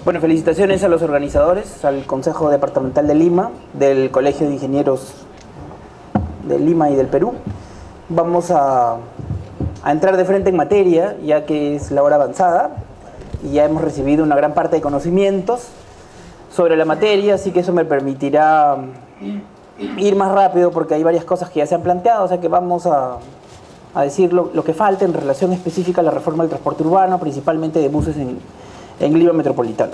Bueno, felicitaciones a los organizadores, al Consejo Departamental de Lima, del Colegio de Ingenieros de Lima y del Perú. Vamos a entrar de frente en materia, ya que es la hora avanzada y ya hemos recibido una gran parte de conocimientos sobre la materia, así que eso me permitirá ir más rápido porque hay varias cosas que ya se han planteado, o sea que vamos a decir lo que falta en relación específica a la reforma del transporte urbano, principalmente de buses en Lima Metropolitana.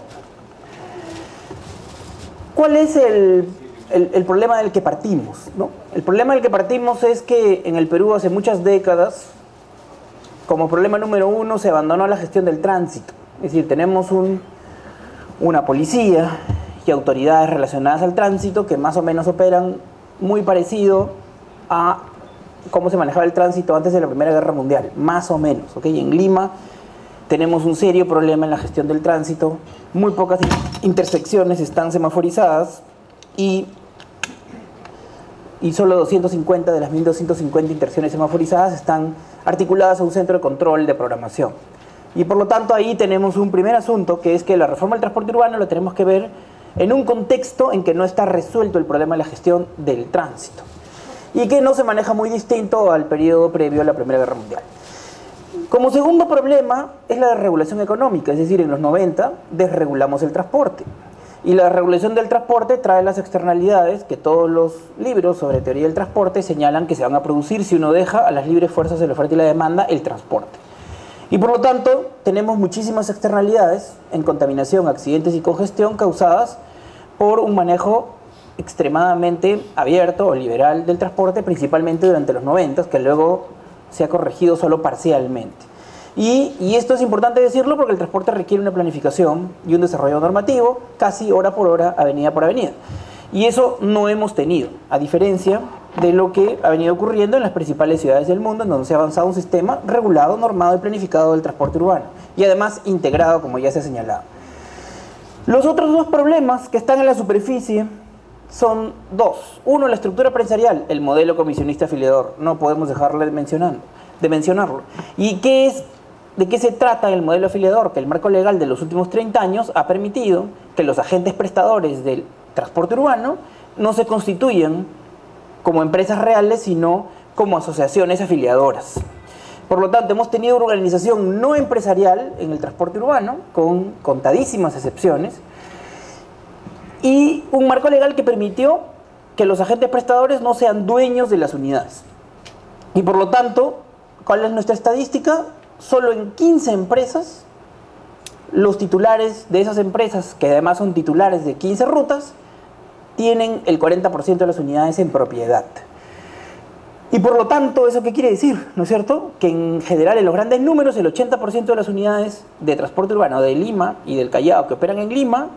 ¿Cuál es el problema del que partimos, ¿no? El problema del que partimos es que en el Perú hace muchas décadas, como problema número uno, se abandonó la gestión del tránsito. Es decir, tenemos una policía y autoridades relacionadas al tránsito que más o menos operan muy parecido a cómo se manejaba el tránsito antes de la Primera Guerra Mundial, más o menos, ¿ok? En Lima tenemos un serio problema en la gestión del tránsito, muy pocas intersecciones están semaforizadas y solo 250 de las 1250 intersecciones semaforizadas están articuladas a un centro de control de programación. Y por lo tanto ahí tenemos un primer asunto, que es que la reforma del transporte urbano la tenemos que ver en un contexto en que no está resuelto el problema de la gestión del tránsito y que no se maneja muy distinto al periodo previo a la Primera Guerra Mundial. Como segundo problema es la desregulación económica, es decir, en los 90 desregulamos el transporte. Y la regulación del transporte trae las externalidades que todos los libros sobre teoría del transporte señalan que se van a producir si uno deja a las libres fuerzas de la oferta y la demanda el transporte. Y por lo tanto tenemos muchísimas externalidades en contaminación, accidentes y congestión causadas por un manejo extremadamente abierto o liberal del transporte, principalmente durante los 90, que luego se ha corregido solo parcialmente. Y esto es importante decirlo porque el transporte requiere una planificación y un desarrollo normativo casi hora por hora, avenida por avenida. Y eso no hemos tenido, a diferencia de lo que ha venido ocurriendo en las principales ciudades del mundo, en donde se ha avanzado un sistema regulado, normado y planificado del transporte urbano, y además integrado, como ya se ha señalado. Los otros dos problemas que están en la superficie son dos. Uno, la estructura empresarial, el modelo comisionista afiliador, no podemos dejarle de mencionarlo. ¿Y de qué se trata el modelo afiliador? Que el marco legal de los últimos 30 años ha permitido que los agentes prestadores del transporte urbano no se constituyan como empresas reales, sino como asociaciones afiliadoras. Por lo tanto, hemos tenido una organización no empresarial en el transporte urbano, con contadísimas excepciones, y un marco legal que permitió que los agentes prestadores no sean dueños de las unidades. Y por lo tanto, ¿cuál es nuestra estadística? Solo en 15 empresas, los titulares de esas empresas, que además son titulares de 15 rutas, tienen el 40% de las unidades en propiedad. Y por lo tanto, ¿eso qué quiere decir? ¿No es cierto? Que en general, en los grandes números, el 80% de las unidades de transporte urbano de Lima y del Callao que operan en Lima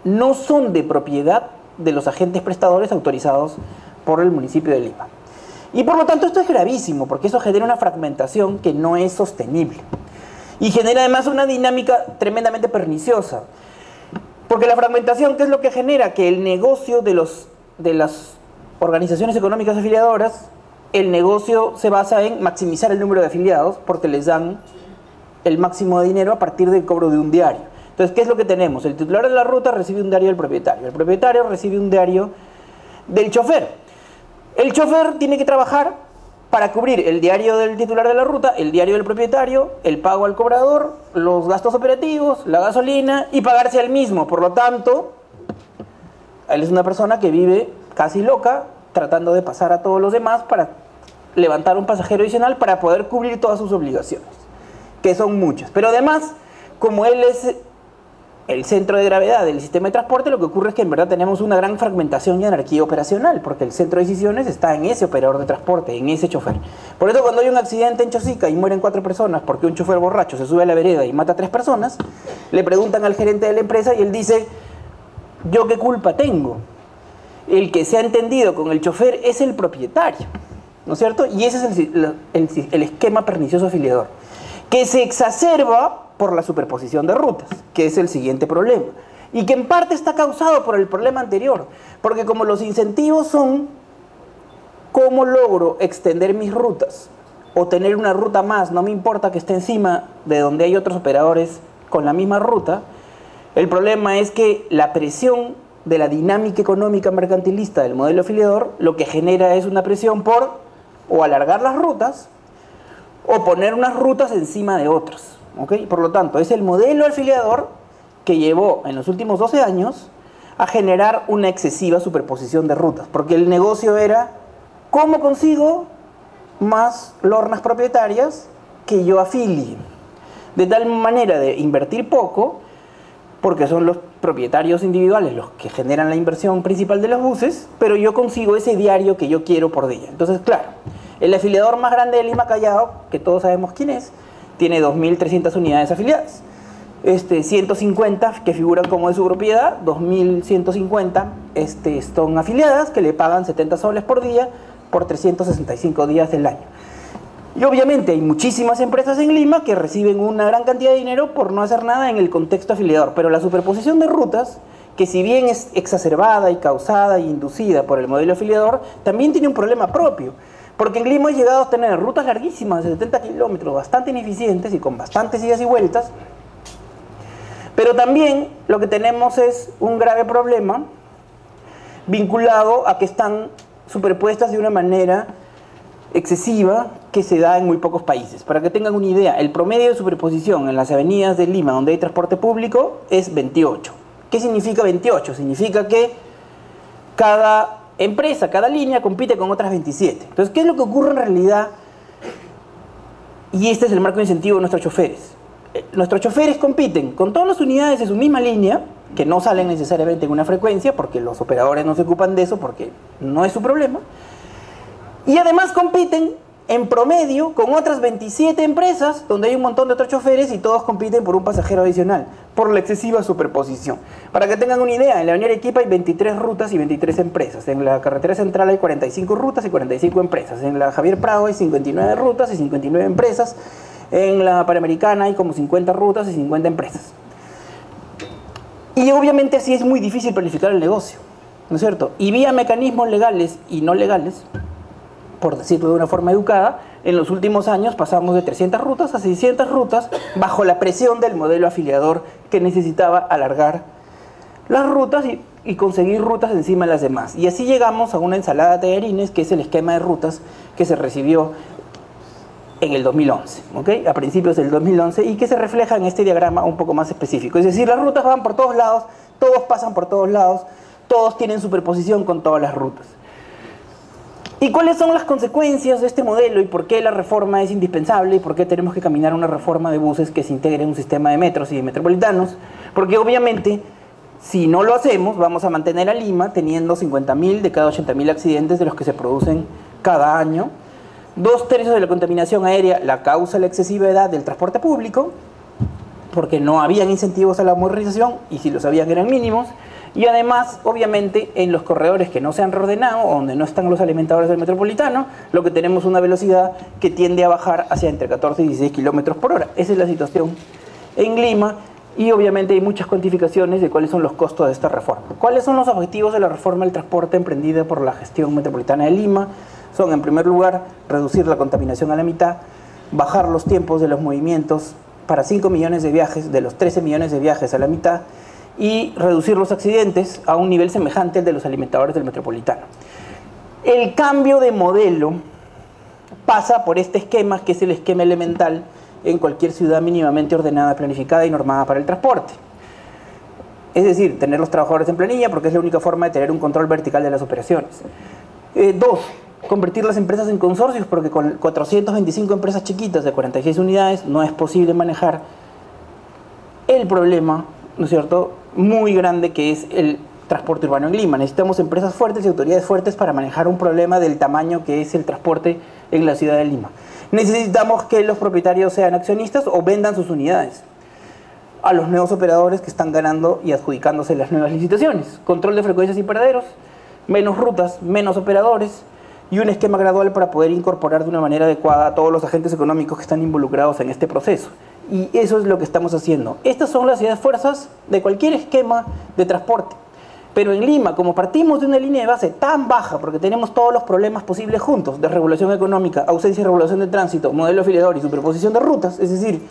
no son de propiedad de los agentes prestadores autorizados por el municipio de Lima. Y por lo tanto esto es gravísimo, porque eso genera una fragmentación que no es sostenible. Y genera además una dinámica tremendamente perniciosa. Porque la fragmentación, ¿qué es lo que genera? Que el negocio de las organizaciones económicas afiliadoras, el negocio se basa en maximizar el número de afiliados, porque les dan el máximo de dinero a partir del cobro de un diario. Entonces, ¿qué es lo que tenemos? El titular de la ruta recibe un diario del propietario. El propietario recibe un diario del chofer. El chofer tiene que trabajar para cubrir el diario del titular de la ruta, el diario del propietario, el pago al cobrador, los gastos operativos, la gasolina y pagarse al mismo. Por lo tanto, él es una persona que vive casi loca, tratando de pasar a todos los demás para levantar un pasajero adicional para poder cubrir todas sus obligaciones, que son muchas. Pero además, como él es el centro de gravedad del sistema de transporte, lo que ocurre es que en verdad tenemos una gran fragmentación y anarquía operacional, porque el centro de decisiones está en ese operador de transporte, en ese chofer. Por eso cuando hay un accidente en Chosica y mueren 4 personas porque un chofer borracho se sube a la vereda y mata a 3 personas, le preguntan al gerente de la empresa y él dice: ¿yo qué culpa tengo? El que se ha entendido con el chofer es el propietario, ¿no es cierto? Y ese es el esquema pernicioso afiliador, que se exacerba por la superposición de rutas, que es el siguiente problema, y que en parte está causado por el problema anterior, porque como los incentivos son ¿cómo logro extender mis rutas? O tener una ruta más, no me importa que esté encima de donde hay otros operadores con la misma ruta, El problema es que la presión de la dinámica económica mercantilista del modelo afiliador lo que genera es una presión por o alargar las rutas o poner unas rutas encima de otras, ¿ok? Por lo tanto, es el modelo afiliador que llevó en los últimos 12 años a generar una excesiva superposición de rutas, porque el negocio era ¿cómo consigo más lornas propietarias que yo afilie? De tal manera de invertir poco, porque son los propietarios individuales los que generan la inversión principal de los buses, pero yo consigo ese diario que yo quiero por día. Entonces, claro, el afiliador más grande de Lima Callao, que todos sabemos quién es, tiene 2.300 unidades afiliadas. 150 que figuran como de su propiedad, 2.150 son afiliadas, que le pagan 70 soles por día por 365 días del año. Y obviamente hay muchísimas empresas en Lima que reciben una gran cantidad de dinero por no hacer nada en el contexto afiliador, pero la superposición de rutas, que si bien es exacerbada y causada e inducida por el modelo afiliador, también tiene un problema propio, porque en Lima he llegado a tener rutas larguísimas de 70 kilómetros, bastante ineficientes y con bastantes idas y vueltas, pero también lo que tenemos es un grave problema vinculado a que están superpuestas de una manera excesiva que se da en muy pocos países. Para que tengan una idea, el promedio de superposición en las avenidas de Lima donde hay transporte público es 28. ¿Qué significa 28? Significa que cada empresa, cada línea compite con otras 27. Entonces, ¿qué es lo que ocurre en realidad? Y este es el marco de incentivo de nuestros choferes. Nuestros choferes compiten con todas las unidades de su misma línea, que no salen necesariamente en una frecuencia, porque los operadores no se ocupan de eso, porque no es su problema. Y además compiten en promedio con otras 27 empresas donde hay un montón de otros choferes y todos compiten por un pasajero adicional, por la excesiva superposición. Para que tengan una idea, en la Avenida Arequipa hay 23 rutas y 23 empresas. En la carretera central hay 45 rutas y 45 empresas. En la Javier Prado hay 59 rutas y 59 empresas. En la Panamericana hay como 50 rutas y 50 empresas. Y obviamente así es muy difícil planificar el negocio, ¿no es cierto? Y vía mecanismos legales y no legales, por decirlo de una forma educada, en los últimos años pasamos de 300 rutas a 600 rutas bajo la presión del modelo afiliador que necesitaba alargar las rutas y conseguir rutas encima de las demás. Y así llegamos a una ensalada de tallarines, que es el esquema de rutas que se recibió en el 2011, ¿ok? A principios del 2011, y que se refleja en este diagrama un poco más específico. Es decir, las rutas van por todos lados, todos pasan por todos lados, todos tienen superposición con todas las rutas. ¿Y cuáles son las consecuencias de este modelo y por qué la reforma es indispensable y por qué tenemos que caminar una reforma de buses que se integre en un sistema de metros y de metropolitanos? Porque obviamente, si no lo hacemos, vamos a mantener a Lima teniendo 50.000 de cada 80.000 accidentes de los que se producen cada año. 2/3 de la contaminación aérea la causa la excesiva edad del transporte público, porque no habían incentivos a la modernización y si los habían eran mínimos. Y además, obviamente, en los corredores que no se han reordenado, donde no están los alimentadores del metropolitano, lo que tenemos es una velocidad que tiende a bajar hacia entre 14 y 16 kilómetros por hora. Esa es la situación en Lima y obviamente hay muchas cuantificaciones de cuáles son los costos de esta reforma. ¿Cuáles son los objetivos de la reforma del transporte emprendida por la gestión metropolitana de Lima? Son, en primer lugar, reducir la contaminación a la mitad, bajar los tiempos de los movimientos para 5 millones de viajes, de los 13 millones de viajes a la mitad, y reducir los accidentes a un nivel semejante al de los alimentadores del metropolitano. El cambio de modelo pasa por este esquema, que es el esquema elemental en cualquier ciudad mínimamente ordenada, planificada y normada para el transporte. Es decir, tener los trabajadores en planilla, porque es la única forma de tener un control vertical de las operaciones. 2. Convertir las empresas en consorcios, porque con 425 empresas chiquitas de 46 unidades no es posible manejar el problema, ¿no es cierto?, muy grande que es el transporte urbano en Lima. Necesitamos empresas fuertes y autoridades fuertes para manejar un problema del tamaño que es el transporte en la ciudad de Lima. Necesitamos que los propietarios sean accionistas o vendan sus unidades a los nuevos operadores que están ganando y adjudicándose las nuevas licitaciones. Control de frecuencias y paraderos, menos rutas, menos operadores y un esquema gradual para poder incorporar de una manera adecuada a todos los agentes económicos que están involucrados en este proceso. Y eso es lo que estamos haciendo. Estas son las ideas fuerzas de cualquier esquema de transporte. Pero en Lima, como partimos de una línea de base tan baja, porque tenemos todos los problemas posibles juntos, de regulación económica, ausencia de regulación de tránsito, modelo afiliador y superposición de rutas, es decir,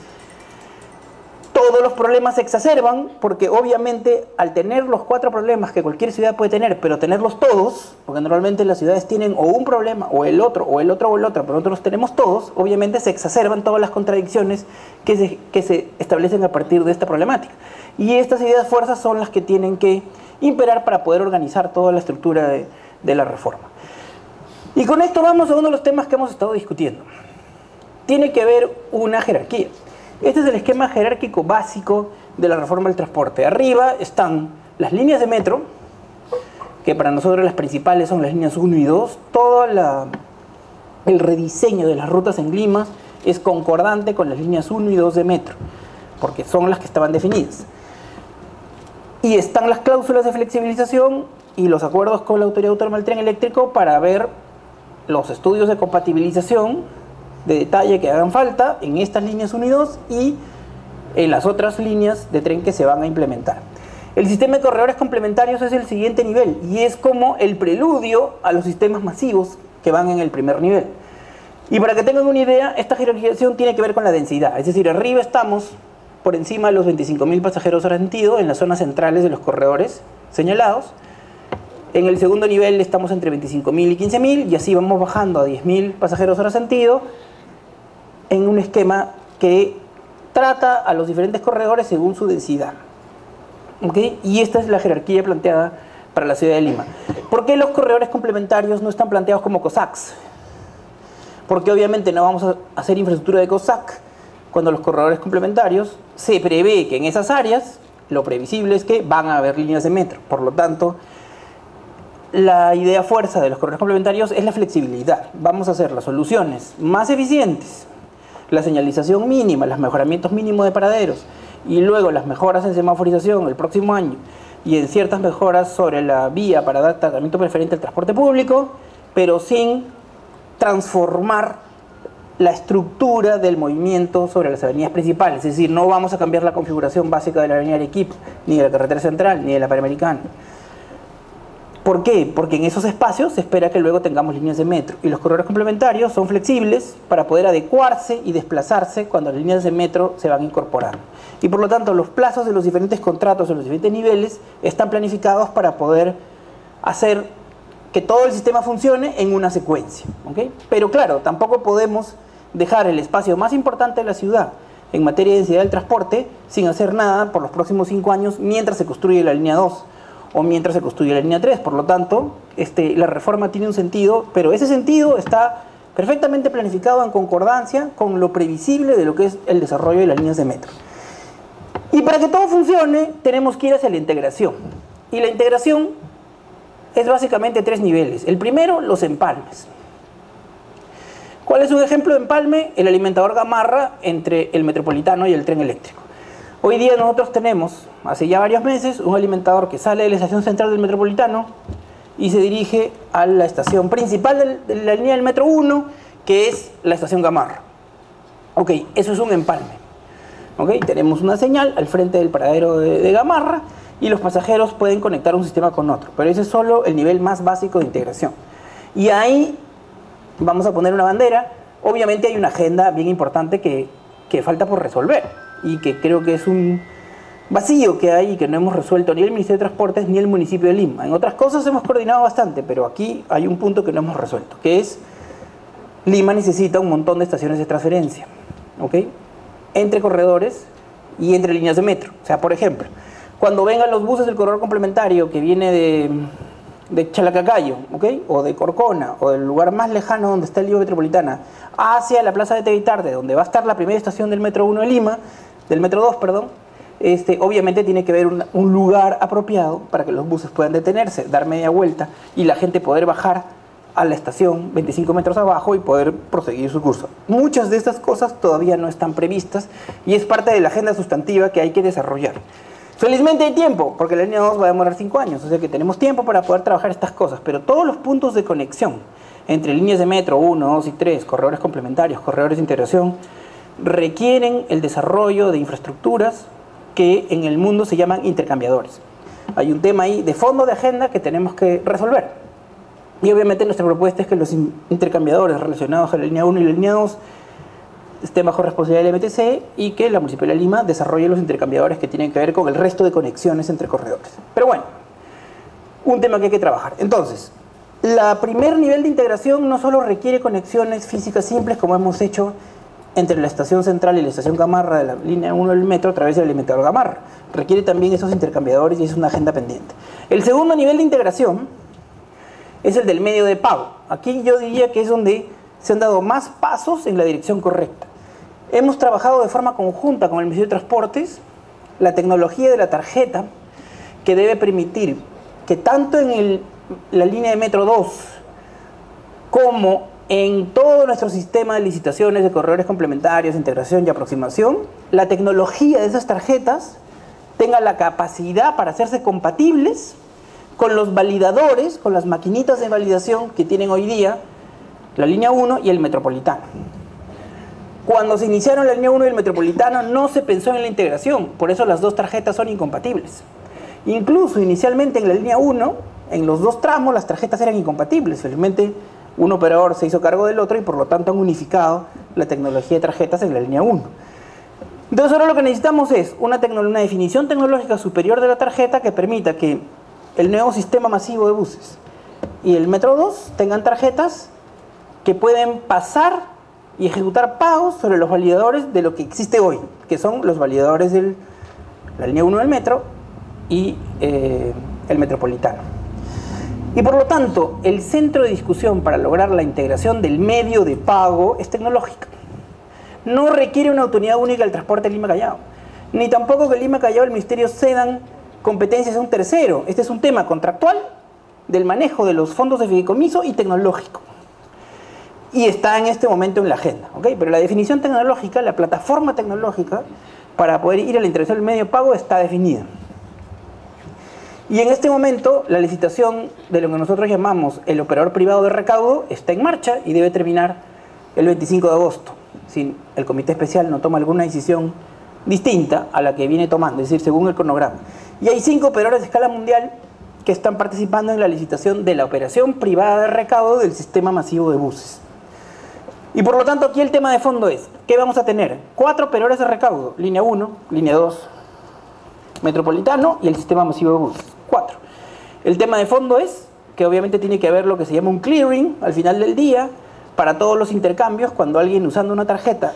todos Pero los problemas se exacerban porque obviamente al tener los 4 problemas que cualquier ciudad puede tener, pero tenerlos todos, porque normalmente las ciudades tienen o un problema, o el otro, o el otro, o el otro, pero nosotros los tenemos todos, obviamente se exacerban todas las contradicciones que se establecen a partir de esta problemática. Y estas ideas fuerzas son las que tienen que imperar para poder organizar toda la estructura de la reforma. Y con esto vamos a uno de los temas que hemos estado discutiendo. Tiene que haber una jerarquía. Este es el esquema jerárquico básico de la reforma del transporte. Arriba están las líneas de metro, que para nosotros las principales son las líneas 1 y 2. Todo el rediseño de las rutas en Lima es concordante con las líneas 1 y 2 de metro, porque son las que estaban definidas. Y están las cláusulas de flexibilización y los acuerdos con la Autoridad Autónoma del Tren Eléctrico para ver los estudios de compatibilización de detalle que hagan falta en estas líneas 1 y 2 y en las otras líneas de tren que se van a implementar. El sistema de corredores complementarios es el siguiente nivel y es como el preludio a los sistemas masivos que van en el primer nivel. Y para que tengan una idea, esta jerarquización tiene que ver con la densidad, es decir, arriba estamos por encima de los 25.000 pasajeros hora sentido en las zonas centrales de los corredores señalados. En el segundo nivel estamos entre 25.000 y 15.000 y así vamos bajando a 10.000 pasajeros hora sentido en un esquema que trata a los diferentes corredores según su densidad. ¿Okay? Y esta es la jerarquía planteada para la ciudad de Lima. ¿Por qué los corredores complementarios no están planteados como COSACs? Porque obviamente no vamos a hacer infraestructura de COSAC cuando los corredores complementarios se prevé que en esas áreas lo previsible es que van a haber líneas de metro. Por lo tanto, la idea fuerza de los corredores complementarios es la flexibilidad. Vamos a hacer las soluciones más eficientes, la señalización mínima, los mejoramientos mínimos de paraderos y luego las mejoras en semaforización el próximo año y en ciertas mejoras sobre la vía para dar tratamiento preferente al transporte público, pero sin transformar la estructura del movimiento sobre las avenidas principales. Es decir, no vamos a cambiar la configuración básica de la avenida Arequipa, ni de la carretera central, ni de la Panamericana. ¿Por qué? Porque en esos espacios se espera que luego tengamos líneas de metro y los corredores complementarios son flexibles para poder adecuarse y desplazarse cuando las líneas de metro se van incorporando. Y por lo tanto los plazos de los diferentes contratos en los diferentes niveles están planificados para poder hacer que todo el sistema funcione en una secuencia. ¿Okay? Pero claro, tampoco podemos dejar el espacio más importante de la ciudad en materia de densidad del transporte sin hacer nada por los próximos 5 años mientras se construye la línea 2. O mientras se construye la línea 3. Por lo tanto, la reforma tiene un sentido, pero ese sentido está perfectamente planificado en concordancia con lo previsible de lo que es el desarrollo de las líneas de metro. Y para que todo funcione, tenemos que ir hacia la integración. Y la integración es básicamente 3 niveles. El primero, los empalmes. ¿Cuál es un ejemplo de empalme? El alimentador Gamarra entre el Metropolitano y el tren eléctrico. Hoy día nosotros tenemos, hace ya varios meses, un alimentador que sale de la estación central del Metropolitano y se dirige a la estación principal de la línea del Metro 1, que es la estación Gamarra. Ok, eso es un empalme. Ok, tenemos una señal al frente del paradero de Gamarra y los pasajeros pueden conectar un sistema con otro, pero ese es solo el nivel más básico de integración. Y ahí vamos a poner una bandera. Obviamente hay una agenda bien importante que falta por resolver y que creo que es un vacío que hay y que no hemos resuelto ni el Ministerio de Transportes ni el municipio de Lima. En otras cosas hemos coordinado bastante, pero aquí hay un punto que no hemos resuelto, que es Lima necesita un montón de estaciones de transferencia, ¿ok? Entre corredores y entre líneas de metro. O sea, por ejemplo, cuando vengan los buses del corredor complementario que viene de Chalacacayo, ¿ok? O de Corcona, o del lugar más lejano donde está el Lima Metropolitana, hacia la Plaza de Teguitarde, donde va a estar la primera estación del Metro 1 de Lima, del Metro 2, perdón, obviamente tiene que haber un lugar apropiado para que los buses puedan detenerse, dar media vuelta y la gente poder bajar a la estación 25 metros abajo y poder proseguir su curso. Muchas de estas cosas todavía no están previstas y es parte de la agenda sustantiva que hay que desarrollar. Felizmente hay tiempo, porque la línea 2 va a demorar 5 años, o sea que tenemos tiempo para poder trabajar estas cosas, pero todos los puntos de conexión entre líneas de metro 1, 2 y 3, corredores complementarios, corredores de integración, requieren el desarrollo de infraestructuras que en el mundo se llaman intercambiadores. Hay un tema ahí de fondo de agenda que tenemos que resolver. Y obviamente nuestra propuesta es que los intercambiadores relacionados a la línea 1 y la línea 2 estén bajo responsabilidad del MTC y que la Municipalidad de Lima desarrolle los intercambiadores que tienen que ver con el resto de conexiones entre corredores. Pero bueno, un tema que hay que trabajar. Entonces, la primer nivel de integración no solo requiere conexiones físicas simples como hemos hecho entre la estación central y la estación Gamarra de la línea 1 del metro a través del alimentador Gamarra. Requiere también esos intercambiadores y es una agenda pendiente. El segundo nivel de integración es el del medio de pago. Aquí yo diría que es donde se han dado más pasos en la dirección correcta. Hemos trabajado de forma conjunta con el Ministerio de Transportes la tecnología de la tarjeta que debe permitir que tanto en la línea de Metro 2 como en todo nuestro sistema de licitaciones de corredores complementarios, integración y aproximación, la tecnología de esas tarjetas tenga la capacidad para hacerse compatibles con los validadores, con las maquinitas de validación que tienen hoy día la línea 1 y el Metropolitano. Cuando se iniciaron la línea 1 y el Metropolitano no se pensó en la integración, por eso las dos tarjetas son incompatibles. Incluso inicialmente en la línea 1, en los dos tramos las tarjetas eran incompatibles. Felizmente un operador se hizo cargo del otro y por lo tanto han unificado la tecnología de tarjetas en la línea 1. Entonces ahora lo que necesitamos es una definición tecnológica superior de la tarjeta que permita que el nuevo sistema masivo de buses y el Metro 2 tengan tarjetas que pueden pasar y ejecutar pagos sobre los validadores de lo que existe hoy, que son los validadores de la línea 1 del metro y el Metropolitano. Y por lo tanto, el centro de discusión para lograr la integración del medio de pago es tecnológica. No requiere una autoridad única del transporte de Lima-Callao, ni tampoco que Lima-Callao y el Ministerio cedan competencias a un tercero. Este es un tema contractual del manejo de los fondos de fideicomiso y tecnológico. Y está en este momento en la agenda, ¿ok? Pero la definición tecnológica, la plataforma tecnológica para poder ir a la integración del medio de pago está definida. Y en este momento la licitación de lo que nosotros llamamos el operador privado de recaudo está en marcha y debe terminar el 25 de agosto, si el comité especial no toma alguna decisión distinta a la que viene tomando, es decir, según el cronograma. Y hay 5 operadores de escala mundial que están participando en la licitación de la operación privada de recaudo del sistema masivo de buses. Y por lo tanto aquí el tema de fondo es, ¿qué vamos a tener? 4 operadores de recaudo, línea 1, línea 2, Metropolitano y el sistema masivo de buses. 4. El tema de fondo es que obviamente tiene que haber lo que se llama un clearing al final del día para todos los intercambios cuando alguien usando una tarjeta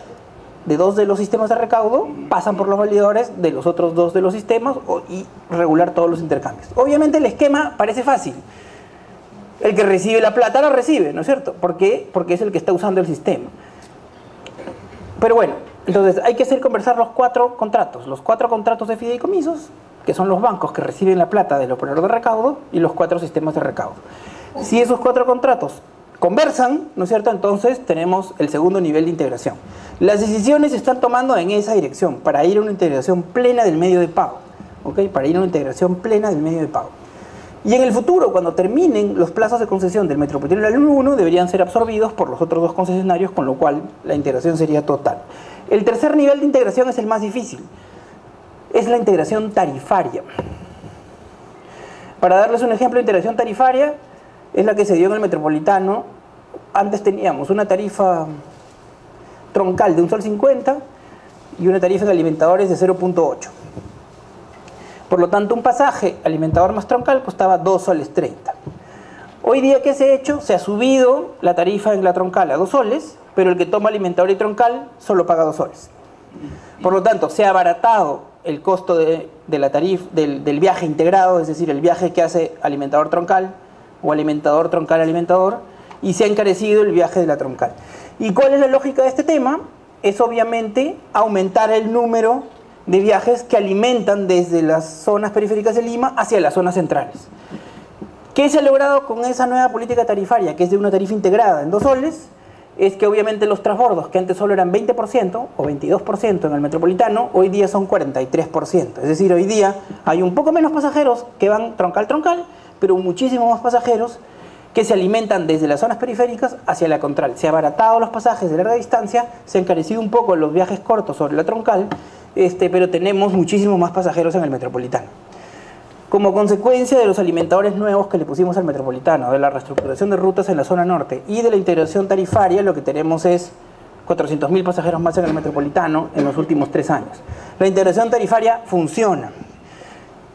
de 2 de los sistemas de recaudo pasan por los validadores de los otros 2 de los sistemas y regular todos los intercambios. Obviamente el esquema parece fácil. El que recibe la plata la recibe, ¿no es cierto? ¿Por qué? Porque es el que está usando el sistema. Pero bueno, entonces hay que hacer conversar los 4 contratos. Los 4 contratos de fideicomisos, que son los bancos que reciben la plata del operador de recaudo, y los 4 sistemas de recaudo. Si esos 4 contratos conversan, ¿no es cierto? Entonces tenemos el segundo nivel de integración. Las decisiones se están tomando en esa dirección, para ir a una integración plena del medio de pago, ¿ok? Para ir a una integración plena del medio de pago. Y en el futuro, cuando terminen los plazos de concesión del Metropolitano y la línea 1, deberían ser absorbidos por los otros 2 concesionarios, con lo cual la integración sería total. El tercer nivel de integración es el más difícil. Es la integración tarifaria. Para darles un ejemplo de integración tarifaria, es la que se dio en el Metropolitano. Antes teníamos una tarifa troncal de $1.50 y una tarifa de alimentadores de 0.8. Por lo tanto, un pasaje alimentador más troncal costaba $2.30. Hoy día, ¿qué se ha hecho? Se ha subido la tarifa en la troncal a 2 soles, pero el que toma alimentador y troncal solo paga 2 soles. Por lo tanto, se ha abaratado el costo de la tarifa del viaje integrado, es decir, el viaje que hace alimentador troncal o alimentador troncal alimentador, y se ha encarecido el viaje de la troncal. ¿Y cuál es la lógica de este tema? Es obviamente aumentar el número de viajes que alimentan desde las zonas periféricas de Lima hacia las zonas centrales. ¿Qué se ha logrado con esa nueva política tarifaria, que es de una tarifa integrada en 2 soles? Es que obviamente los transbordos, que antes solo eran 20% o 22% en el Metropolitano, hoy día son 43%. Es decir, hoy día hay un poco menos pasajeros que van troncal-troncal, pero muchísimos más pasajeros que se alimentan desde las zonas periféricas hacia la troncal. Se han abaratado los pasajes de larga distancia, se han encarecido un poco los viajes cortos sobre la troncal, pero tenemos muchísimos más pasajeros en el Metropolitano. Como consecuencia de los alimentadores nuevos que le pusimos al Metropolitano, de la reestructuración de rutas en la zona norte y de la integración tarifaria, lo que tenemos es 400.000 pasajeros más en el metropolitano en los últimos 3 años. La integración tarifaria funciona.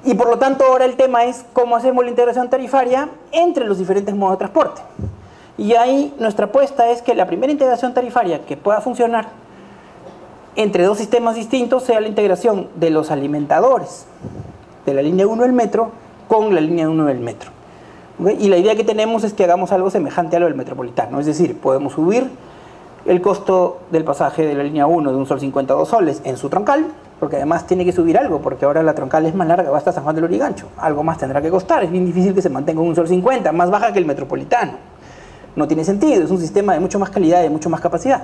Y por lo tanto ahora el tema es cómo hacemos la integración tarifaria entre los diferentes modos de transporte. Y ahí nuestra apuesta es que la primera integración tarifaria que pueda funcionar entre dos sistemas distintos sea la integración de los alimentadores de la línea 1 del metro con la línea 1 del metro. ¿Okay? Y la idea que tenemos es que hagamos algo semejante a lo del metropolitano, es decir, podemos subir el costo del pasaje de la línea 1 de 1 sol 50 a 2 soles en su troncal, porque además tiene que subir algo, porque ahora la troncal es más larga, va hasta San Juan del Lurigancho, algo más tendrá que costar, es bien difícil que se mantenga 1 sol 50, más baja que el metropolitano. No tiene sentido, es un sistema de mucho más calidad y de mucho más capacidad.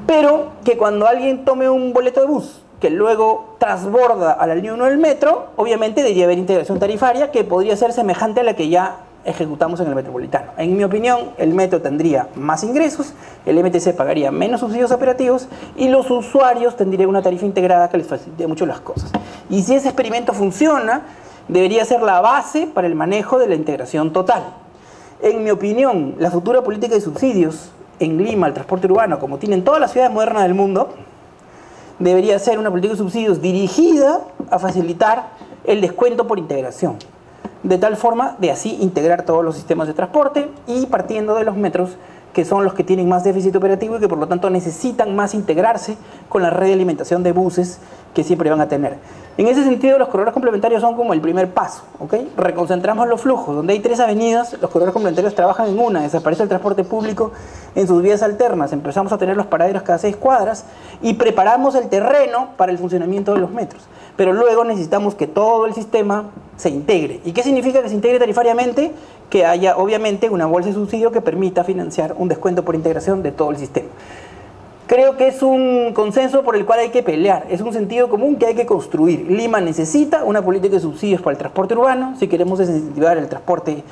Pero que cuando alguien tome un boleto de bus que luego transborda a la línea 1 del metro, obviamente debería haber integración tarifaria que podría ser semejante a la que ya ejecutamos en el metropolitano. En mi opinión, el metro tendría más ingresos, el MTC pagaría menos subsidios operativos y los usuarios tendrían una tarifa integrada que les facilite mucho las cosas. Y si ese experimento funciona, debería ser la base para el manejo de la integración total. En mi opinión, la futura política de subsidios en Lima, el transporte urbano, como tienen todas las ciudades modernas del mundo, debería ser una política de subsidios dirigida a facilitar el descuento por integración, de tal forma de así integrar todos los sistemas de transporte y partiendo de los metros, que son los que tienen más déficit operativo y que por lo tanto necesitan más integrarse con la red de alimentación de buses que siempre van a tener. En ese sentido, los corredores complementarios son como el primer paso, ¿ok? Reconcentramos los flujos. Donde hay 3 avenidas, los corredores complementarios trabajan en una, desaparece el transporte público en sus vías alternas, empezamos a tener los paraderos cada 6 cuadras y preparamos el terreno para el funcionamiento de los metros. Pero luego necesitamos que todo el sistema se integre. ¿Y qué significa que se integre tarifariamente? Que haya obviamente una bolsa de subsidio que permita financiar un descuento por integración de todo el sistema. Creo que es un consenso por el cual hay que pelear, es un sentido común que hay que construir. Lima necesita una política de subsidios para el transporte urbano, si queremos desincentivar el transporte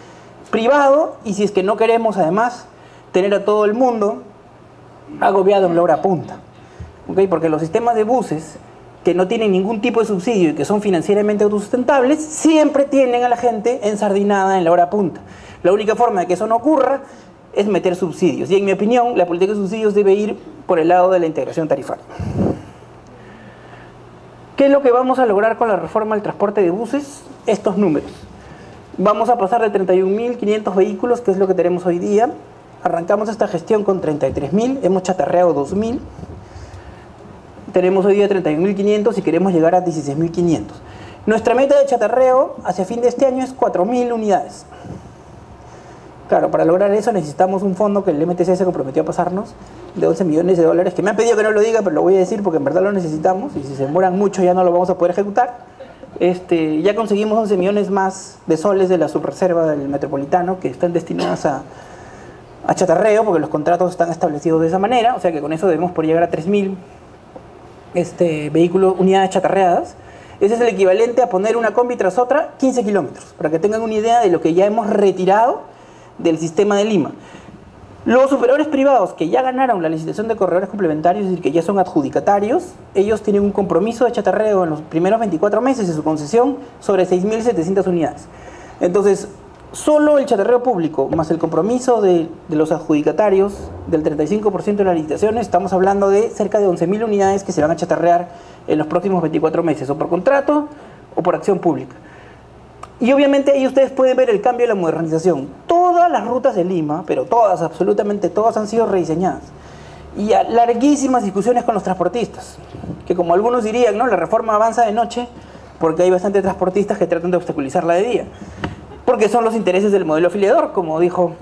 privado y si es que no queremos además tener a todo el mundo agobiado en la hora punta. ¿Okay? Porque los sistemas de buses que no tienen ningún tipo de subsidio y que son financieramente autosustentables, siempre tienen a la gente ensardinada en la hora punta. La única forma de que eso no ocurra es meter subsidios. Y en mi opinión, la política de subsidios debe ir por el lado de la integración tarifaria. ¿Qué es lo que vamos a lograr con la reforma del transporte de buses? Estos números. Vamos a pasar de 31.500 vehículos, que es lo que tenemos hoy día. Arrancamos esta gestión con 33.000, hemos chatarreado 2.000. Tenemos hoy día 31.500 y queremos llegar a 16.500. Nuestra meta de chatarreo hacia fin de este año es 4.000 unidades. Claro, para lograr eso necesitamos un fondo que el MTC se comprometió a pasarnos de 11 millones de dólares, que me han pedido que no lo diga, pero lo voy a decir porque en verdad lo necesitamos y si se demoran mucho ya no lo vamos a poder ejecutar. Ya conseguimos 11 millones más de soles de la subreserva del metropolitano que están destinadas a chatarreo porque los contratos están establecidos de esa manera, o sea que con eso debemos poder llegar a 3.000 vehículos, unidades chatarreadas. Ese es el equivalente a poner una combi tras otra 15 kilómetros, para que tengan una idea de lo que ya hemos retirado del sistema de Lima. Los operadores privados que ya ganaron la licitación de corredores complementarios, es decir, que ya son adjudicatarios, ellos tienen un compromiso de chatarreo en los primeros 24 meses de su concesión sobre 6.700 unidades. Entonces, solo el chatarreo público, más el compromiso de los adjudicatarios del 35% de las licitaciones, estamos hablando de cerca de 11.000 unidades que se van a chatarrear en los próximos 24 meses, o por contrato o por acción pública. Y obviamente ahí ustedes pueden ver el cambio y la modernización. Todas las rutas de Lima, pero todas, absolutamente todas, han sido rediseñadas. Y a larguísimas discusiones con los transportistas, que como algunos dirían, ¿no? La reforma avanza de noche porque hay bastantes transportistas que tratan de obstaculizarla de día. Porque son los intereses del modelo afiliador, como dijo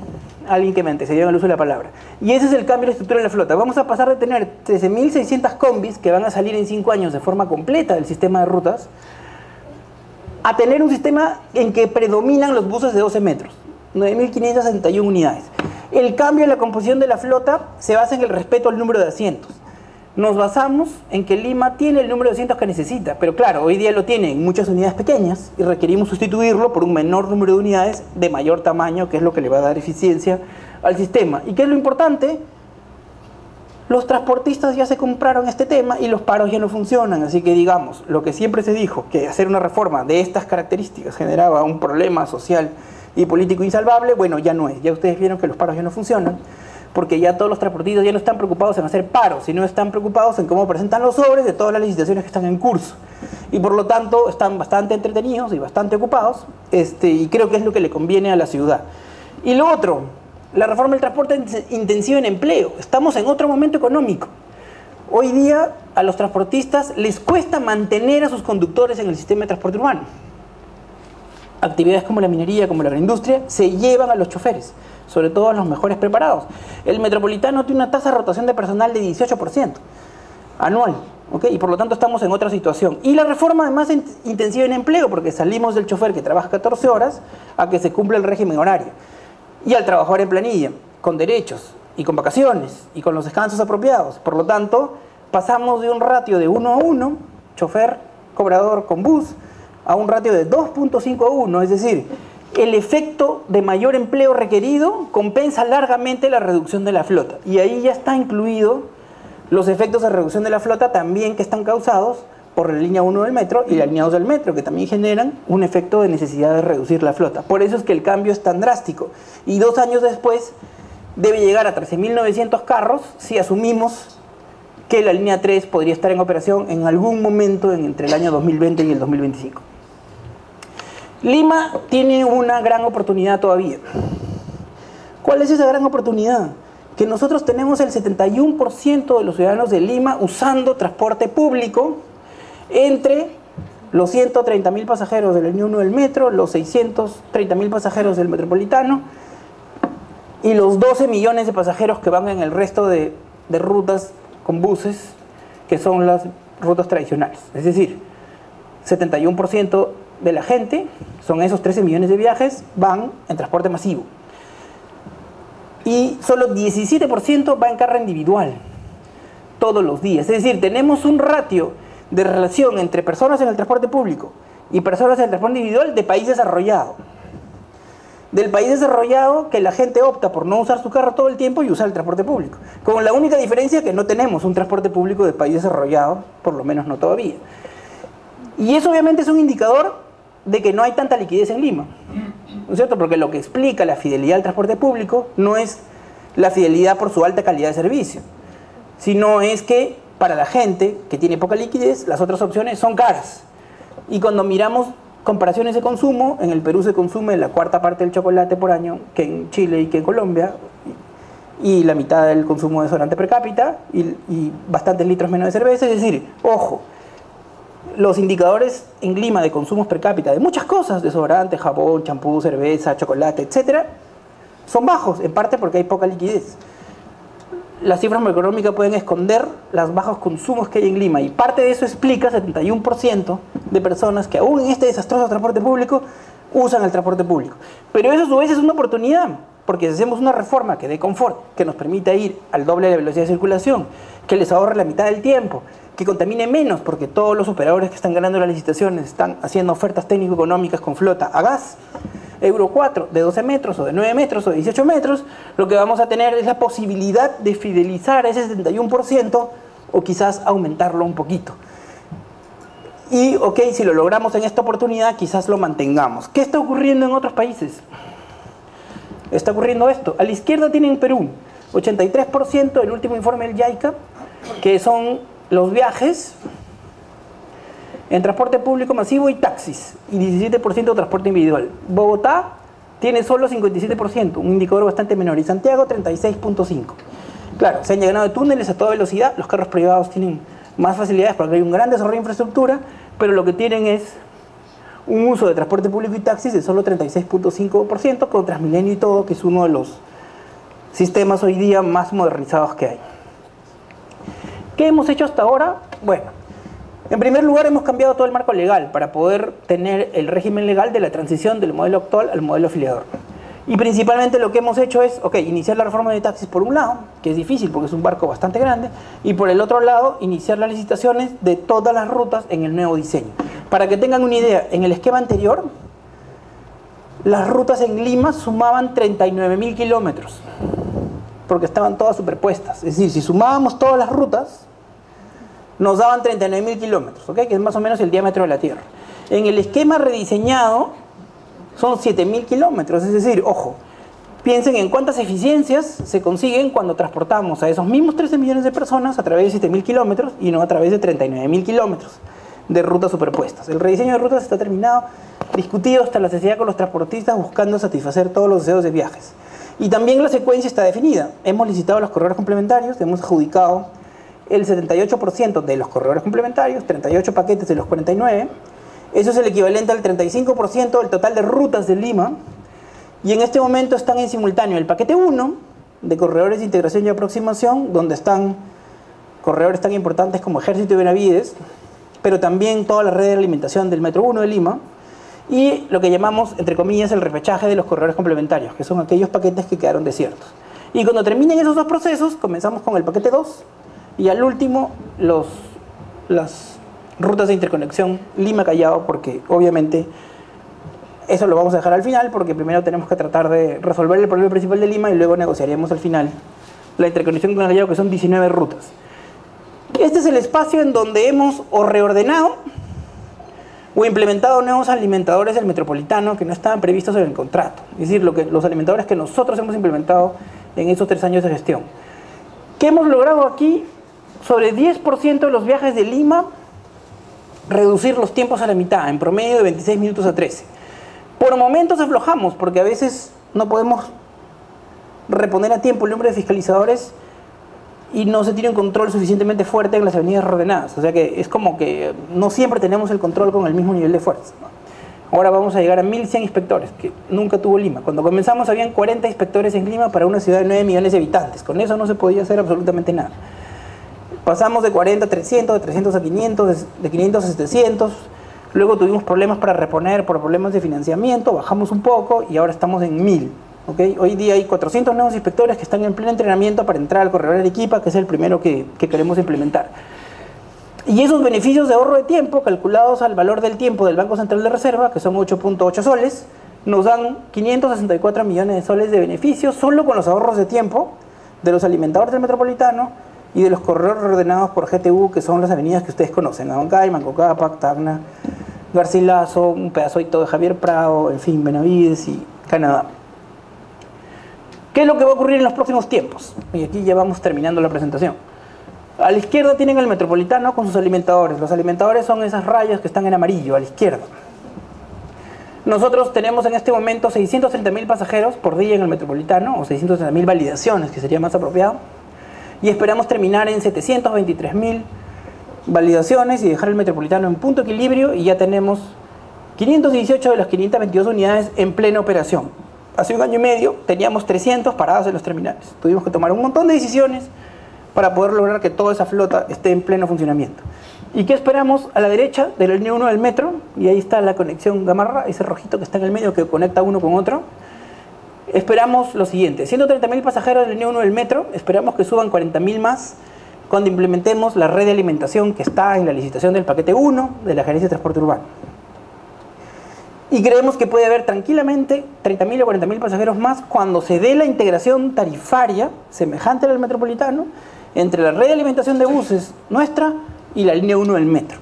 alguien que me antecedió en el uso de la palabra. Y ese es el cambio de estructura de la flota. Vamos a pasar de tener 13.600 combis que van a salir en 5 años de forma completa del sistema de rutas, a tener un sistema en que predominan los buses de 12 metros, 9.561 unidades. El cambio en la composición de la flota se basa en el respeto al número de asientos. Nos basamos en que Lima tiene el número de asientos que necesita, pero claro, hoy día lo tiene en muchas unidades pequeñas y requerimos sustituirlo por un menor número de unidades de mayor tamaño, que es lo que le va a dar eficiencia al sistema. ¿Y qué es lo importante? Los transportistas ya se compraron este tema y los paros ya no funcionan, así que digamos, lo que siempre se dijo, que hacer una reforma de estas características generaba un problema social y político insalvable, bueno, ya no es. Ya ustedes vieron que los paros ya no funcionan, porque ya todos los transportistas ya no están preocupados en hacer paros, sino están preocupados en cómo presentan los sobres de todas las licitaciones que están en curso. Y por lo tanto están bastante entretenidos y bastante ocupados, y creo que es lo que le conviene a la ciudad. Y lo otro, la reforma del transporte intensivo en empleo. Estamos en otro momento económico. Hoy día a los transportistas les cuesta mantener a sus conductores en el sistema de transporte urbano. Actividades como la minería, como la agroindustria, se llevan a los choferes, sobre todo a los mejores preparados. El metropolitano tiene una tasa de rotación de personal de 18% anual, ¿ok? Y por lo tanto estamos en otra situación. Y la reforma además intensiva en empleo, porque salimos del chofer que trabaja 14 horas a que se cumpla el régimen horario. Y al trabajador en planilla, con derechos y con vacaciones y con los descansos apropiados. Por lo tanto, pasamos de un ratio de 1 a 1, chofer, cobrador con bus, a un ratio de 2.5 a 1, es decir, el efecto de mayor empleo requerido compensa largamente la reducción de la flota. Y ahí ya está incluido los efectos de reducción de la flota también que están causados por la línea 1 del metro y la línea 2 del metro, que también generan un efecto de necesidad de reducir la flota. Por eso es que el cambio es tan drástico. Y 2 años después debe llegar a 13.900 carros si asumimos que la línea 3 podría estar en operación en algún momento entre el año 2020 y el 2025. Lima tiene una gran oportunidad todavía. ¿Cuál es esa gran oportunidad? Que nosotros tenemos el 71% de los ciudadanos de Lima usando transporte público entre los 130.000 pasajeros de la línea 1 del metro, los 630.000 pasajeros del metropolitano y los 12 millones de pasajeros que van en el resto de rutas con buses, que son las rutas tradicionales. Es decir, 71% de la gente, son esos 13 millones de viajes, van en transporte masivo. Y solo 17% va en carro individual, todos los días. Es decir, tenemos un ratio de relación entre personas en el transporte público y personas en el transporte individual de país desarrollado. Del país desarrollado que la gente opta por no usar su carro todo el tiempo y usar el transporte público. Con la única diferencia que no tenemos un transporte público de país desarrollado, por lo menos no todavía. Y eso obviamente es un indicador de que no hay tanta liquidez en Lima, ¿no es cierto? Porque lo que explica la fidelidad al transporte público no es la fidelidad por su alta calidad de servicio, sino es que para la gente que tiene poca liquidez, las otras opciones son caras. Y cuando miramos comparaciones de consumo, en el Perú se consume la 1/4 parte del chocolate por año que en Chile y que en Colombia, y la mitad del consumo de desodorante per cápita, y bastantes litros menos de cerveza. Es decir, ojo, los indicadores en Lima de consumos per cápita de muchas cosas, desodorante, jabón, champú, cerveza, chocolate, etcétera, son bajos, en parte porque hay poca liquidez. Las cifras macroeconómicas pueden esconder los bajos consumos que hay en Lima, y parte de eso explica 71% de personas que aún en este desastroso transporte público usan el transporte público. Pero eso a su vez es una oportunidad, porque si hacemos una reforma que dé confort, que nos permita ir al doble de la velocidad de circulación, que les ahorre la mitad del tiempo, que contamine menos, porque todos los operadores que están ganando las licitaciones están haciendo ofertas técnico-económicas con flota a gas, Euro 4 de 12 metros o de 9 metros o de 18 metros, lo que vamos a tener es la posibilidad de fidelizar a ese 71% o quizás aumentarlo un poquito. Y, ok, si lo logramos en esta oportunidad, quizás lo mantengamos. ¿Qué está ocurriendo en otros países? Está ocurriendo esto. A la izquierda tienen Perú, 83% del último informe del JICA, que son los viajes en transporte público masivo y taxis, y 17% de transporte individual. Bogotá tiene solo 57%, un indicador bastante menor, y Santiago 36.5%. Claro, se han llenado de túneles a toda velocidad, los carros privados tienen más facilidades porque hay un gran desarrollo de infraestructura, pero lo que tienen es un uso de transporte público y taxis de solo 36.5%, con Transmilenio y todo, que es uno de los sistemas hoy día más modernizados que hay. ¿Qué hemos hecho hasta ahora? Bueno, en primer lugar hemos cambiado todo el marco legal para poder tener el régimen legal de la transición del modelo actual al modelo afiliador. Y principalmente lo que hemos hecho es, ok, iniciar la reforma de taxis por un lado, que es difícil porque es un barco bastante grande, y por el otro lado, iniciar las licitaciones de todas las rutas en el nuevo diseño. Para que tengan una idea, en el esquema anterior, las rutas en Lima sumaban 39.000 kilómetros, porque estaban todas superpuestas. Es decir, si sumábamos todas las rutas, nos daban 39.000 kilómetros, ¿ok? Que es más o menos el diámetro de la Tierra. En el esquema rediseñado son 7.000 kilómetros, es decir, ojo, Piensen en cuántas eficiencias se consiguen cuando transportamos a esos mismos 13 millones de personas a través de 7.000 kilómetros y no a través de 39.000 kilómetros de rutas superpuestas. El rediseño de rutas está terminado, discutido hasta la saciedad con los transportistas, buscando satisfacer todos los deseos de viajes. Y también la secuencia está definida. Hemos licitado los corredores complementarios, hemos adjudicado el 78% de los corredores complementarios, 38 paquetes de los 49. Eso es el equivalente al 35% del total de rutas de Lima. Y en este momento están en simultáneo el paquete 1 de corredores de integración y aproximación, donde están corredores tan importantes como Ejército y Benavides, pero también toda la red de alimentación del Metro 1 de Lima, y lo que llamamos, entre comillas, el repechaje de los corredores complementarios, que son aquellos paquetes que quedaron desiertos. Y cuando terminen esos dos procesos, comenzamos con el paquete 2, y al último, las rutas de interconexión Lima-Callao, porque obviamente eso lo vamos a dejar al final, porque primero tenemos que tratar de resolver el problema principal de Lima y luego negociaríamos al final la interconexión con Callao, que son 19 rutas. Este es el espacio en donde hemos o reordenado o implementado nuevos alimentadores del metropolitano que no estaban previstos en el contrato. Es decir, los alimentadores que nosotros hemos implementado en esos 3 años de gestión. ¿Qué hemos logrado aquí? Sobre 10% de los viajes de Lima, reducir los tiempos a la mitad, en promedio de 26 minutos a 13. Por momentos aflojamos, porque a veces no podemos reponer a tiempo el número de fiscalizadores y no se tiene un control suficientemente fuerte en las avenidas ordenadas. O sea que es como que no siempre tenemos el control con el mismo nivel de fuerza, ¿no? Ahora vamos a llegar a 1.100 inspectores, que nunca tuvo Lima. Cuando comenzamos habían 40 inspectores en Lima para una ciudad de 9 millones de habitantes. Con eso no se podía hacer absolutamente nada. Pasamos de 40 a 300, de 300 a 500, de 500 a 700. Luego tuvimos problemas para reponer por problemas de financiamiento, bajamos un poco y ahora estamos en 1.000. ¿Okay? Hoy día hay 400 nuevos inspectores que están en pleno entrenamiento para entrar al corredor de Arequipa, que es el primero que queremos implementar. Y esos beneficios de ahorro de tiempo, calculados al valor del tiempo del Banco Central de Reserva, que son 8.8 soles, nos dan 564 millones de soles de beneficios solo con los ahorros de tiempo de los alimentadores del metropolitano y de los corredores ordenados por GTU, que son las avenidas que ustedes conocen: Abancay, Manco Cápac, Tacna, Garcilaso, un pedacito de Javier Prado, en fin, Benavides y Canadá. ¿Qué es lo que va a ocurrir en los próximos tiempos? Y aquí ya vamos terminando la presentación. A la izquierda tienen el metropolitano con sus alimentadores. Los alimentadores son esas rayas que están en amarillo, a la izquierda. Nosotros tenemos en este momento 630.000 pasajeros por día en el metropolitano, o 630.000 validaciones, que sería más apropiado. Y esperamos terminar en 723.000 validaciones y dejar el metropolitano en punto de equilibrio, y ya tenemos 518 de las 522 unidades en plena operación. Hace 1 año y medio teníamos 300 paradas en los terminales. Tuvimos que tomar un montón de decisiones para poder lograr que toda esa flota esté en pleno funcionamiento. ¿Y qué esperamos? A la derecha de la línea 1 del metro, y ahí está la conexión Gamarra, ese rojito que está en el medio que conecta uno con otro. Esperamos lo siguiente: 130.000 pasajeros de la línea 1 del metro, esperamos que suban 40.000 más cuando implementemos la red de alimentación que está en la licitación del paquete 1 de la Gerencia de Transporte Urbano. Y creemos que puede haber tranquilamente 30.000 o 40.000 pasajeros más cuando se dé la integración tarifaria semejante al metropolitano entre la red de alimentación de buses nuestra y la línea 1 del metro.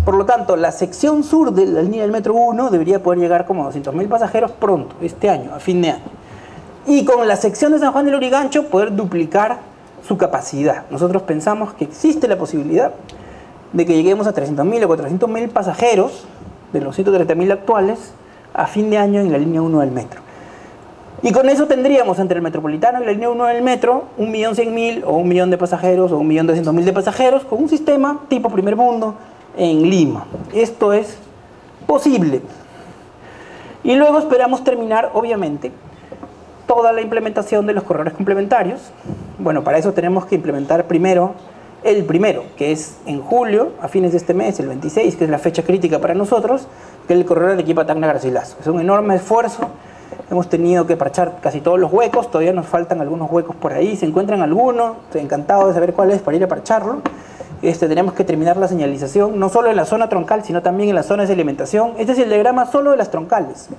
Por lo tanto, la sección sur de la línea del metro 1 debería poder llegar como a 200.000 pasajeros pronto, este año, a fin de año. Y con la sección de San Juan del Lurigancho poder duplicar su capacidad. Nosotros pensamos que existe la posibilidad de que lleguemos a 300.000 o 400.000 pasajeros de los 130.000 actuales a fin de año en la línea 1 del metro. Y con eso tendríamos entre el metropolitano y la línea 1 del metro 1.100.000 o 1 millón de pasajeros o 1.200.000 de pasajeros con un sistema tipo primer mundo en Lima. Esto es posible. Y luego esperamos terminar, obviamente, toda la implementación de los corredores complementarios. Bueno, para eso tenemos que implementar primero el primero, que es en julio, a fines de este mes, el 26, que es la fecha crítica para nosotros, que es el corredor de Arequipa Tacna Garcilaso. Es un enorme esfuerzo. Hemos tenido que parchar casi todos los huecos, todavía nos faltan algunos huecos por ahí, se encuentran algunos, estoy encantado de saber cuál es para ir a parcharlo. Tenemos que terminar la señalización, no solo en la zona troncal, sino también en las zonas de alimentación. Este es el diagrama solo de las troncales.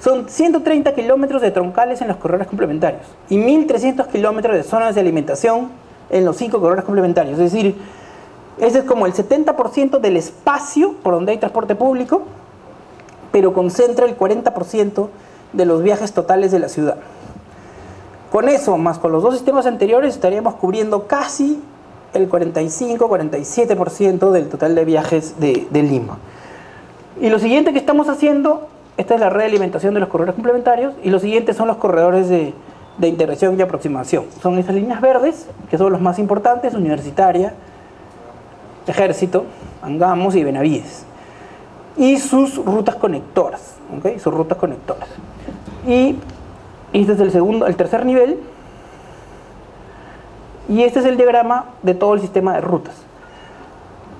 Son 130 kilómetros de troncales en los corredores complementarios y 1.300 kilómetros de zonas de alimentación en los 5 corredores complementarios. Es decir, ese es como el 70% del espacio por donde hay transporte público, pero concentra el 40% de los viajes totales de la ciudad. Con eso, más con los dos sistemas anteriores, estaríamos cubriendo casi el 45-47% del total de viajes de Lima. Y lo siguiente que estamos haciendo, esta es la red de alimentación de los corredores complementarios, y los siguientes son los corredores de integración y aproximación. Son esas líneas verdes, que son los más importantes: Universitaria, Ejército, Angamos y Benavides. Y sus rutas conectoras, ¿okay? Sus rutas conectoras. Y este es el tercer nivel. Y este es el diagrama de todo el sistema de rutas.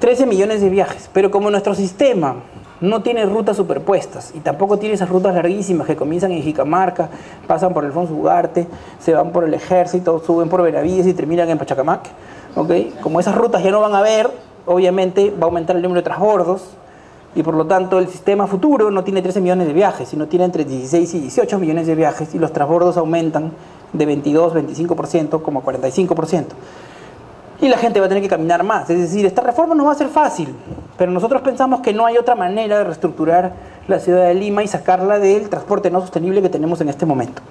13 millones de viajes, pero como nuestro sistema no tiene rutas superpuestas y tampoco tiene esas rutas larguísimas que comienzan en Jicamarca, pasan por Alfonso Ugarte, se van por el Ejército, suben por Benavides y terminan en Pachacamac, ¿okay? Como esas rutas ya no van a haber, obviamente va a aumentar el número de transbordos y por lo tanto el sistema futuro no tiene 13 millones de viajes, sino tiene entre 16 y 18 millones de viajes y los transbordos aumentan de 22-25% como 45%. Y la gente va a tener que caminar más. Es decir, esta reforma no va a ser fácil, pero nosotros pensamos que no hay otra manera de reestructurar la ciudad de Lima y sacarla del transporte no sostenible que tenemos en este momento.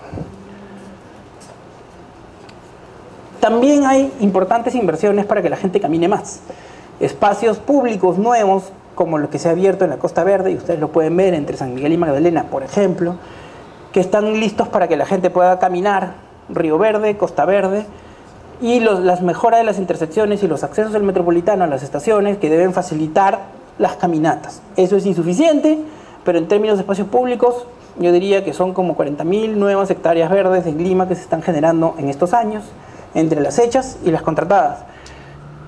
También hay importantes inversiones para que la gente camine más. Espacios públicos nuevos, como lo que se ha abierto en la Costa Verde, y ustedes lo pueden ver entre San Miguel y Magdalena, por ejemplo, que están listos para que la gente pueda caminar Río Verde, Costa Verde, y las mejoras de las intersecciones y los accesos del metropolitano a las estaciones que deben facilitar las caminatas. Eso es insuficiente, pero en términos de espacios públicos yo diría que son como 40.000 nuevas hectáreas verdes en Lima que se están generando en estos años, entre las hechas y las contratadas.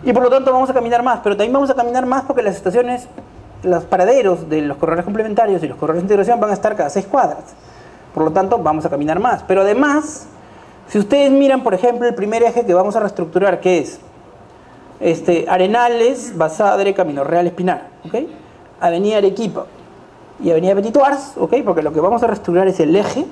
Y por lo tanto vamos a caminar más, pero también vamos a caminar más porque las estaciones, los paraderos de los corredores complementarios y los corredores de integración van a estar cada 6 cuadras. Por lo tanto vamos a caminar más, pero además, si ustedes miran, por ejemplo, el primer eje que vamos a reestructurar, que es Arenales, Basadre, Camino Real, Espinar, ¿okay? Avenida Arequipa y Avenida Petit Suárez, ¿okay? Porque lo que vamos a reestructurar es el eje.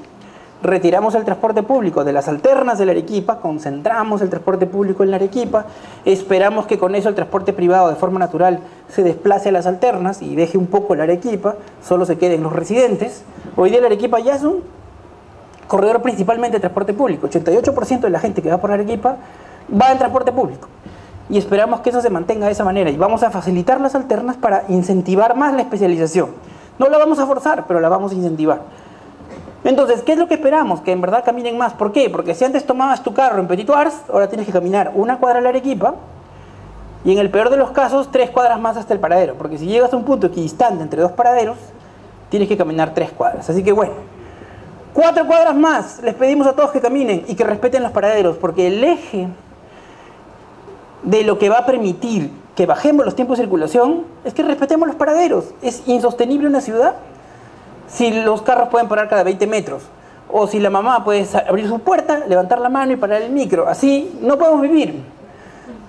Retiramos el transporte público de las alternas de la Arequipa, concentramos el transporte público en la Arequipa, esperamos que con eso el transporte privado de forma natural se desplace a las alternas y deje un poco la Arequipa, solo se queden los residentes. Hoy día la Arequipa ya es un corredor principalmente de transporte público. 88% de la gente que va por Arequipa va en transporte público. Y esperamos que eso se mantenga de esa manera. Y vamos a facilitar las alternas para incentivar más la especialización. No la vamos a forzar, pero la vamos a incentivar. Entonces, ¿qué es lo que esperamos? Que en verdad caminen más. ¿Por qué? Porque si antes tomabas tu carro en Petit Suárez, ahora tienes que caminar 1 cuadra a la Arequipa y en el peor de los casos 3 cuadras más hasta el paradero. Porque si llegas a un punto equidistante entre 2 paraderos, tienes que caminar 3 cuadras. Así que bueno, 4 cuadras más, les pedimos a todos que caminen y que respeten los paraderos, porque el eje de lo que va a permitir que bajemos los tiempos de circulación es que respetemos los paraderos. Es insostenible una ciudad si los carros pueden parar cada 20 metros, o si la mamá puede abrir su puerta, levantar la mano y parar el micro. Así no podemos vivir.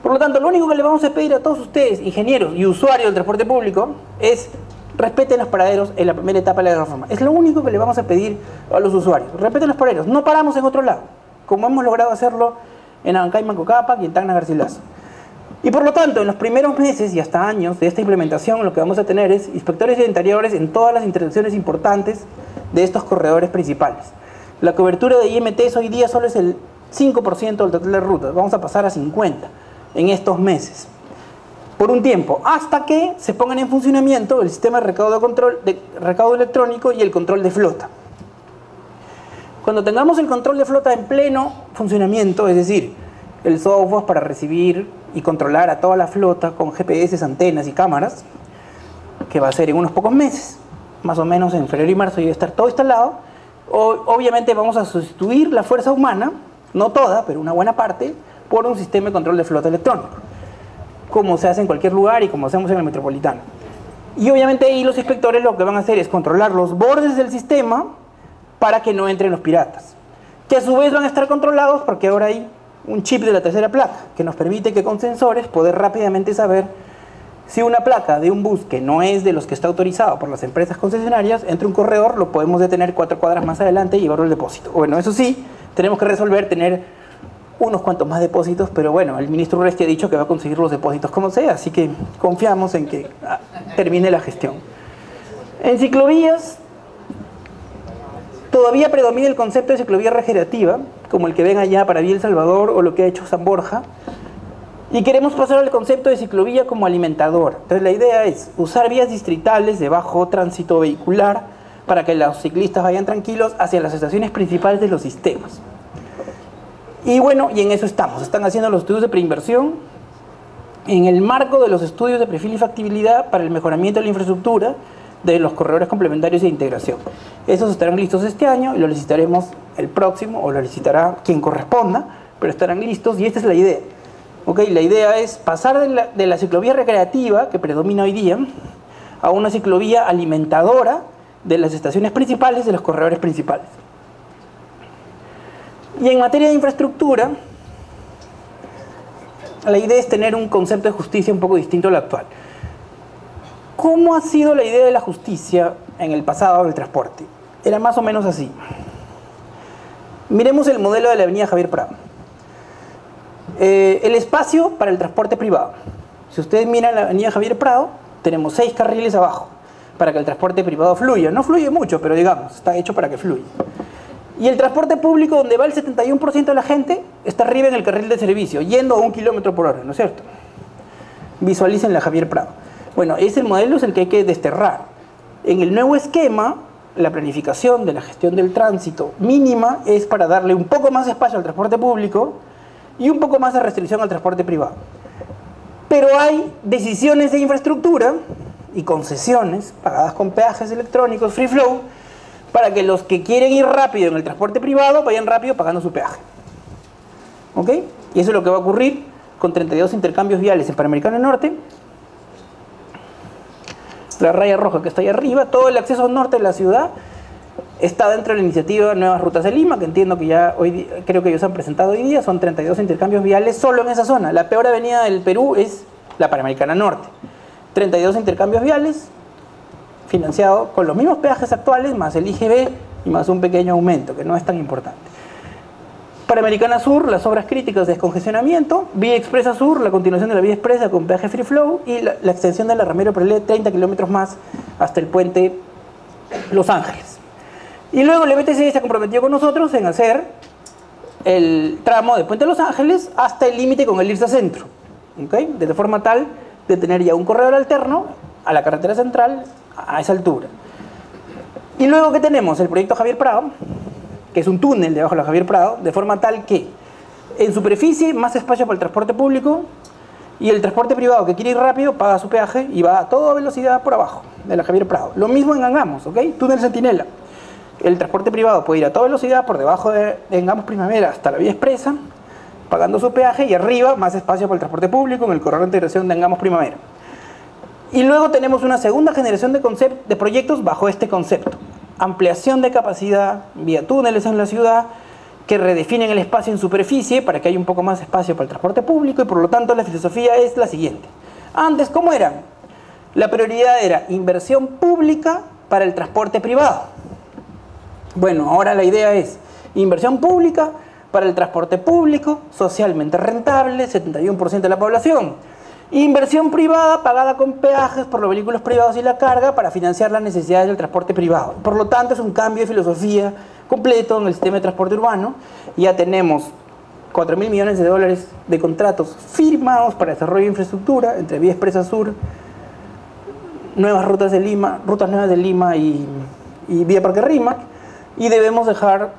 Por lo tanto, lo único que le vamos a pedir a todos ustedes, ingenieros y usuarios del transporte público, es respeten los paraderos en la primera etapa de la reforma. Es lo único que le vamos a pedir a los usuarios. Respeten los paraderos. No paramos en otro lado, como hemos logrado hacerlo en Abancay, Mancocapa y en Tacna, Garcilaso. Y por lo tanto, en los primeros meses y hasta años de esta implementación, lo que vamos a tener es inspectores de interiores en todas las intersecciones importantes de estos corredores principales. La cobertura de IMTs hoy día solo es el 5% del total de rutas. Vamos a pasar a 50% en estos meses, por un tiempo, hasta que se pongan en funcionamiento el sistema de recaudo electrónico y el control de flota. Cuando tengamos el control de flota en pleno funcionamiento, es decir, el software para recibir y controlar a toda la flota con GPS, antenas y cámaras, que va a ser en unos pocos meses, más o menos en febrero y marzo ya estar todo instalado, obviamente vamos a sustituir la fuerza humana, no toda, pero una buena parte, por un sistema de control de flota electrónico, como se hace en cualquier lugar y como hacemos en el metropolitano. Y obviamente ahí los inspectores lo que van a hacer es controlar los bordes del sistema para que no entren los piratas, que a su vez van a estar controlados porque ahora hay un chip de la tercera placa que nos permite que con sensores poder rápidamente saber si una placa de un bus que no es de los que está autorizado por las empresas concesionarias entre un corredor, lo podemos detener 4 cuadras más adelante y llevarlo al depósito. Bueno, eso sí, tenemos que resolver tener unos cuantos más depósitos, pero bueno, el ministro Urresti ha dicho que va a conseguir los depósitos como sea, así que confiamos en que termine la gestión. En ciclovías, todavía predomina el concepto de ciclovía regenerativa como el que ven allá para Vía El Salvador o lo que ha hecho San Borja. Y queremos pasar al concepto de ciclovía como alimentador. Entonces la idea es usar vías distritales de bajo tránsito vehicular para que los ciclistas vayan tranquilos hacia las estaciones principales de los sistemas. Y bueno, y en eso estamos. Están haciendo los estudios de preinversión en el marco de los estudios de perfil y factibilidad para el mejoramiento de la infraestructura de los corredores complementarios de integración. Esos estarán listos este año y los licitaremos el próximo, o lo licitará quien corresponda, pero estarán listos y esta es la idea. Okay, la idea es pasar de la ciclovía recreativa, que predomina hoy día, a una ciclovía alimentadora de las estaciones principales, de los corredores principales. Y en materia de infraestructura, la idea es tener un concepto de justicia un poco distinto al actual. ¿Cómo ha sido la idea de la justicia en el pasado del transporte? Era más o menos así. Miremos el modelo de la avenida Javier Prado. El espacio para el transporte privado. Si ustedes miran la avenida Javier Prado, tenemos 6 carriles abajo para que el transporte privado fluya. No fluye mucho, pero digamos, está hecho para que fluya. Y el transporte público, donde va el 71% de la gente, está arriba en el carril de servicio, yendo a 1 km/h, ¿no es cierto? Visualicen la Javier Prado. Bueno, ese modelo es el que hay que desterrar. En el nuevo esquema, la planificación de la gestión del tránsito mínima es para darle un poco más de espacio al transporte público y un poco más de restricción al transporte privado. Pero hay decisiones de infraestructura y concesiones pagadas con peajes electrónicos, free flow, para que los que quieren ir rápido en el transporte privado vayan rápido pagando su peaje. ¿Ok? Y eso es lo que va a ocurrir con 32 intercambios viales en Panamericano Norte. La raya roja que está ahí arriba, todo el acceso norte de la ciudad está dentro de la iniciativa Nuevas Rutas de Lima, que entiendo que ya hoy, creo que ellos han presentado hoy día. Son 32 intercambios viales solo en esa zona. La peor avenida del Perú es la Panamericana Norte. 32 intercambios viales, financiado con los mismos peajes actuales, más el IGB y más un pequeño aumento, que no es tan importante. Panamericana Sur, las obras críticas de descongestionamiento. Vía Expresa Sur, la continuación de la vía expresa con peaje free flow. Y la extensión de la Ramiro Prelet, 30 kilómetros más hasta el puente Los Ángeles. Y luego el MTC se ha comprometido con nosotros en hacer el tramo de Puente Los Ángeles hasta el límite con el IRSA Centro. ¿Okay? De forma tal de tener ya un corredor alterno a la carretera central a esa altura. Y luego, ¿qué tenemos? El proyecto Javier Prado, que es un túnel debajo de la Javier Prado, de forma tal que en superficie más espacio para el transporte público y el transporte privado que quiere ir rápido paga su peaje y va a toda velocidad por abajo de la Javier Prado. Lo mismo en Angamos, ¿ok? Túnel Centinela. El transporte privado puede ir a toda velocidad por debajo de Angamos Primavera hasta la vía expresa, pagando su peaje, y arriba más espacio para el transporte público en el corredor de integración de Angamos Primavera. Y luego tenemos una segunda generación de proyectos bajo este concepto. Ampliación de capacidad vía túneles en la ciudad que redefinen el espacio en superficie para que haya un poco más espacio para el transporte público, y por lo tanto la filosofía es la siguiente. Antes, ¿cómo era? La prioridad era inversión pública para el transporte privado. Bueno, ahora la idea es inversión pública para el transporte público, socialmente rentable, 71% de la población. Inversión privada pagada con peajes por los vehículos privados y la carga para financiar las necesidades del transporte privado. Por lo tanto, es un cambio de filosofía completo en el sistema de transporte urbano. Ya tenemos 4.000 millones de dólares de contratos firmados para desarrollo de infraestructura entre Vía Expresa Sur, Nuevas Rutas de Lima, Rutas Nuevas de Lima y Vía Parque Rímac, y debemos dejar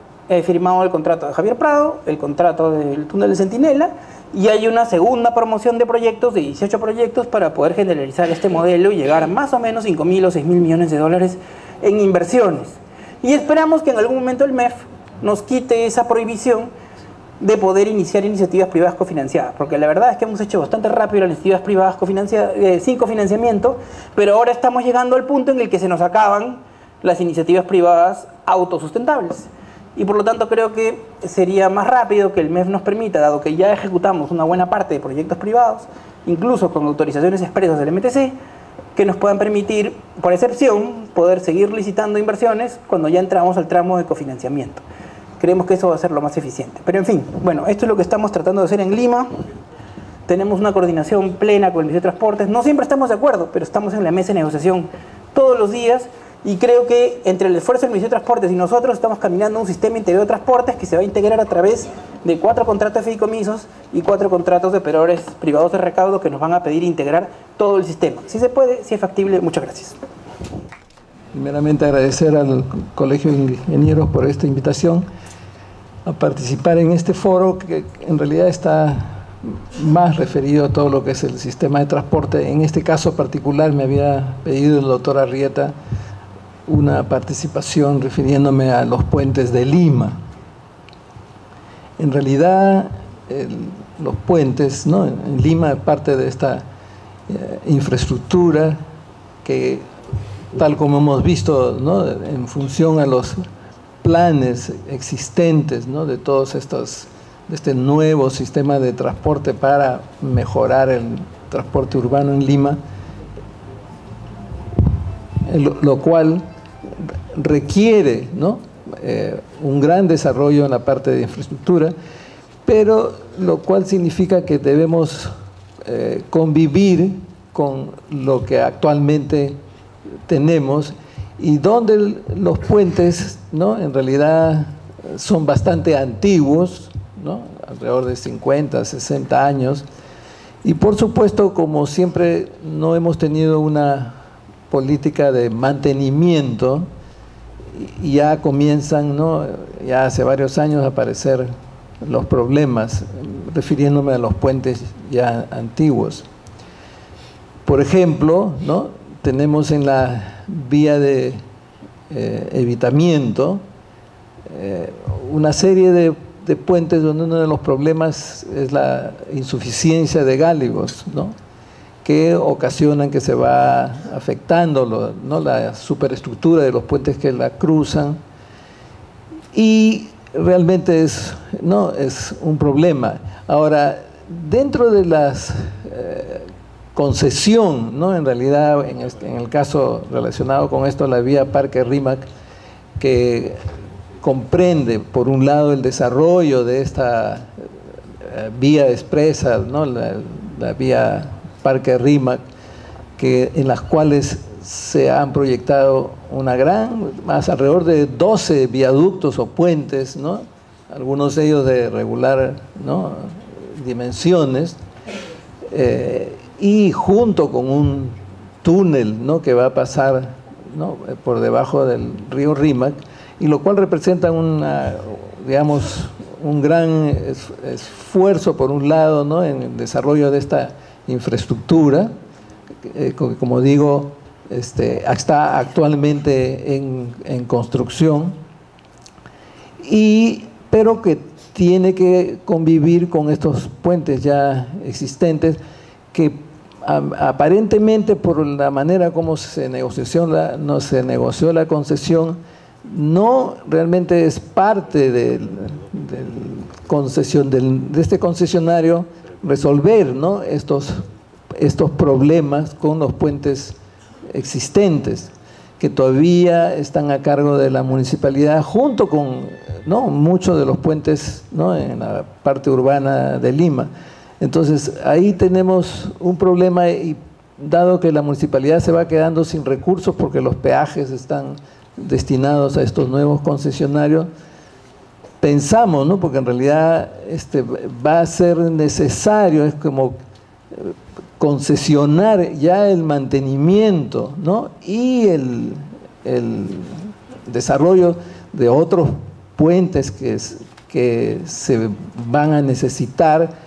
firmado el contrato de Javier Prado, el contrato del túnel de Centinela, y hay una segunda promoción de proyectos, de 18 proyectos, para poder generalizar este modelo y llegar a más o menos 5.000 o 6.000 millones de dólares en inversiones. Y esperamos que en algún momento el MEF nos quite esa prohibición de poder iniciar iniciativas privadas cofinanciadas, porque la verdad es que hemos hecho bastante rápido las iniciativas privadas sin cofinanciamiento, pero ahora estamos llegando al punto en el que se nos acaban las iniciativas privadas autosustentables. Y por lo tanto creo que sería más rápido que el MEF nos permita, dado que ya ejecutamos una buena parte de proyectos privados, incluso con autorizaciones expresas del MTC, que nos puedan permitir, por excepción, poder seguir licitando inversiones cuando ya entramos al tramo de cofinanciamiento. Creemos que eso va a ser lo más eficiente. Pero en fin, bueno, esto es lo que estamos tratando de hacer en Lima. Tenemos una coordinación plena con el Ministerio de Transportes. No siempre estamos de acuerdo, pero estamos en la mesa de negociación todos los días Y creo que entre el esfuerzo del Ministerio de Transportes y nosotros estamos caminando un sistema integrado de transportes que se va a integrar a través de 4 contratos de fideicomisos y 4 contratos de operadores privados de recaudo que nos van a pedir integrar todo el sistema. Si se puede, si es factible, muchas gracias. Primeramente agradecer al Colegio de Ingenieros por esta invitación a participar en este foro que en realidad está más referido a todo lo que es el sistema de transporte. En este caso particular me había pedido el doctor Arrieta una participación refiriéndome a los puentes de Lima. En realidad los puentes, ¿no?, en Lima es parte de esta infraestructura que, tal como hemos visto, ¿no?, en función a los planes existentes, ¿no?, de todos estos, de este nuevo sistema de transporte para mejorar el transporte urbano en Lima, lo cual requiere, ¿no?, un gran desarrollo en la parte de infraestructura, pero lo cual significa que debemos convivir con lo que actualmente tenemos y donde los puentes, ¿no?, en realidad son bastante antiguos, ¿no?, alrededor de 50, 60 años, y por supuesto, como siempre no hemos tenido una política de mantenimiento, ya comienzan, ¿no?, ya hace varios años a aparecer los problemas, refiriéndome a los puentes ya antiguos. Por ejemplo, ¿no?, tenemos en la vía de evitamiento una serie de puentes donde uno de los problemas es la insuficiencia de gáligos, ¿no?, que ocasionan que se va afectando ¿no?, la superestructura de los puentes que la cruzan, y realmente es un problema. Ahora, dentro de las concesión, ¿no?, en realidad en el caso relacionado con esto, la vía Parque Rímac, que comprende por un lado el desarrollo de esta vía expresa, ¿no?, la vía Parque Rímac, en las cuales se han proyectado más alrededor de 12 viaductos o puentes, ¿no?, algunos de ellos de regular, ¿no?, dimensiones, y junto con un túnel, ¿no?, que va a pasar, ¿no?, por debajo del río Rímac, y lo cual representa digamos, un gran esfuerzo por un lado, ¿no?, en el desarrollo de esta infraestructura, como digo, está actualmente en construcción, pero que tiene que convivir con estos puentes ya existentes que aparentemente, por la manera como se negoció la concesión, no realmente es parte de este concesionario resolver, ¿no?, estos problemas con los puentes existentes, que todavía están a cargo de la municipalidad, junto con, ¿no?, muchos de los puentes, ¿no?, en la parte urbana de Lima. Entonces, ahí tenemos un problema, y dado que la municipalidad se va quedando sin recursos porque los peajes están destinados a estos nuevos concesionarios, pensamos, ¿no?, porque en realidad va a ser necesario, es como concesionar ya el mantenimiento, ¿no?, y el desarrollo de otros puentes que se van a necesitar,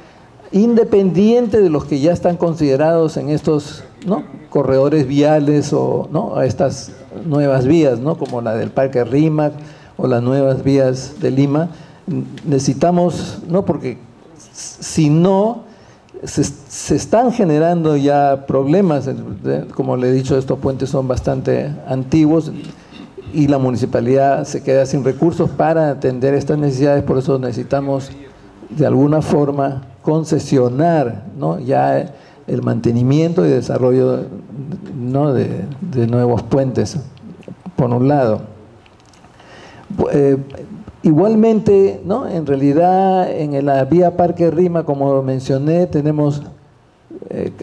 independiente de los que ya están considerados en estos, ¿no?, corredores viales o, ¿no?, a estas nuevas vías, ¿no?, como la del Parque Rímac o las nuevas vías de Lima. Necesitamos, ¿no?, porque si no, se están generando ya problemas. Como le he dicho, estos puentes son bastante antiguos y la municipalidad se queda sin recursos para atender estas necesidades. Por eso necesitamos de alguna forma concesionar, ¿no?, ya el mantenimiento y desarrollo, ¿no?, de nuevos puentes, por un lado. Igualmente, ¿no?, en realidad en la vía Parque Rímac, como mencioné, tenemos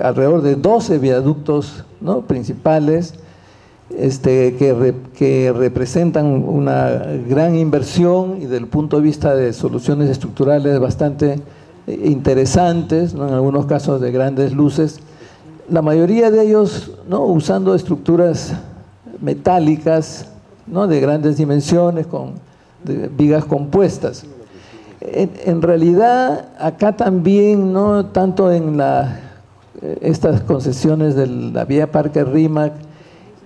alrededor de 12 viaductos, ¿no?, principales, que representan una gran inversión y desde el punto de vista de soluciones estructurales bastante interesantes, ¿no? En algunos casos de grandes luces, la mayoría de ellos, ¿no?, usando estructuras metálicas, ¿no?, de grandes dimensiones, con vigas compuestas. En realidad, acá también, ¿no?, tanto en estas concesiones de la vía Parque Rímac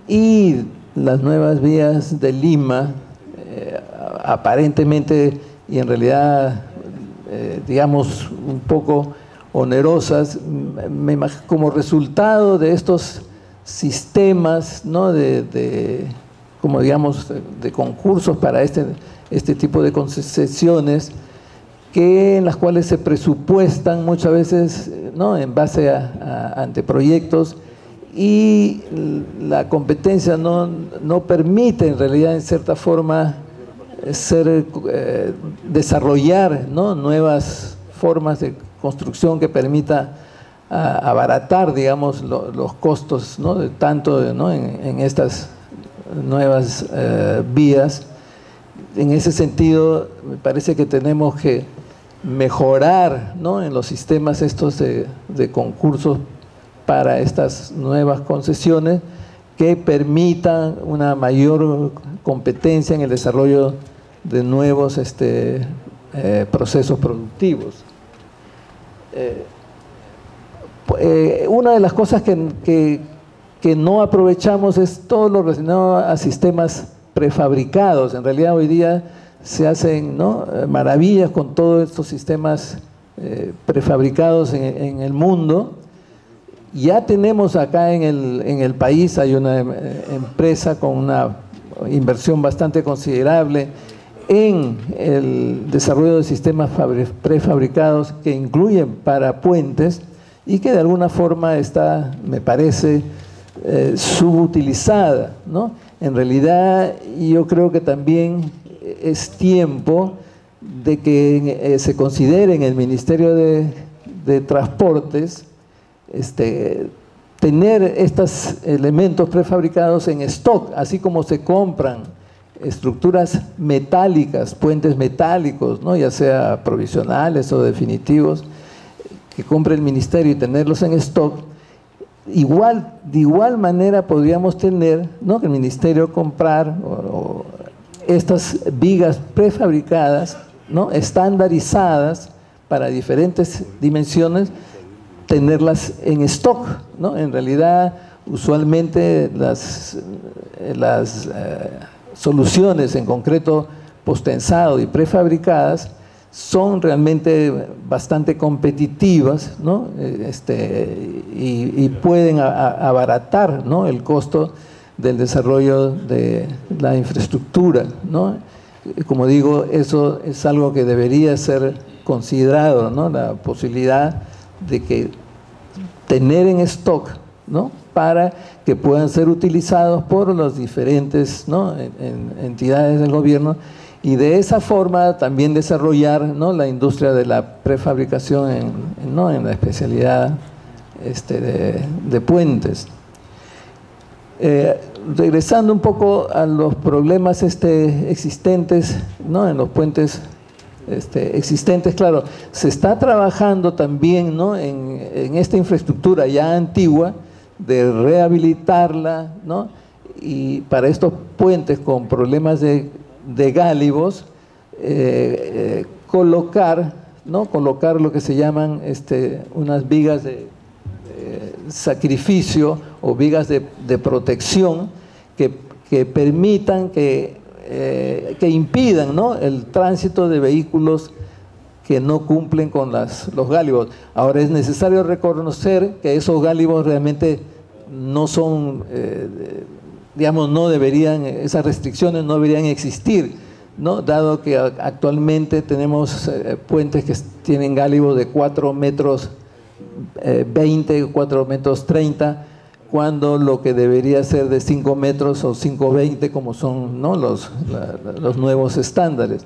y las nuevas vías de Lima, aparentemente y en realidad, digamos, un poco onerosas, como resultado de estos sistemas, ¿no?, como digamos, de concursos para este tipo de concesiones, en las cuales se presupuestan muchas veces, ¿no?, en base a anteproyectos, y la competencia no permite en realidad en cierta forma desarrollar, ¿no?, nuevas formas de construcción que permita abaratar, digamos, los costos, ¿no?, tanto, ¿no?, en estas nuevas vías. En ese sentido, me parece que tenemos que mejorar, ¿no?, en los sistemas estos de concursos para estas nuevas concesiones que permitan una mayor competencia en el desarrollo de nuevos procesos productivos. Una de las cosas que no aprovechamos es todo lo relacionado a sistemas prefabricados. En realidad hoy día se hacen, ¿no?, maravillas con todos estos sistemas prefabricados en el mundo. Ya tenemos acá en el país, hay una empresa con una inversión bastante considerable en el desarrollo de sistemas prefabricados que incluyen parapuentes y que de alguna forma está, me parece, subutilizada, ¿no? En realidad yo creo que también es tiempo de que se considere en el Ministerio de Transportes tener estos elementos prefabricados en stock, así como se compran estructuras metálicas, puentes metálicos, ¿no?, ya sea provisionales o definitivos, que compre el ministerio y tenerlos en stock. De igual manera podríamos tener, ¿no?, que el ministerio comprar estas vigas prefabricadas, ¿no?, estandarizadas para diferentes dimensiones, tenerlas en stock, ¿no? En realidad, usualmente las soluciones, en concreto postensado y prefabricadas, son realmente bastante competitivas, ¿no?, y pueden abaratar, ¿no?, el costo del desarrollo de la infraestructura, ¿no? Como digo, eso es algo que debería ser considerado, ¿no?, la posibilidad de que tener en stock, ¿no?, para que puedan ser utilizados por los diferentes, ¿no?, entidades del gobierno, y de esa forma también desarrollar, ¿no?, la industria de la prefabricación en la especialidad de puentes. Regresando un poco a los problemas existentes, ¿no?, en los puentes existentes, claro, se está trabajando también, ¿no?, en esta infraestructura ya antigua, de rehabilitarla, ¿no?, y para estos puentes con problemas de gálibos, colocar lo que se llaman unas vigas de sacrificio o vigas de protección que permitan que impidan, ¿no?, el tránsito de vehículos que no cumplen con los gálibos. Ahora, es necesario reconocer que esos gálibos realmente no son, digamos, esas restricciones no deberían existir, ¿no?, dado que actualmente tenemos puentes que tienen gálibos de 4 metros 20, 4 metros 30, cuando lo que debería ser de 5 metros o 5,20 como son, ¿no?, los nuevos estándares.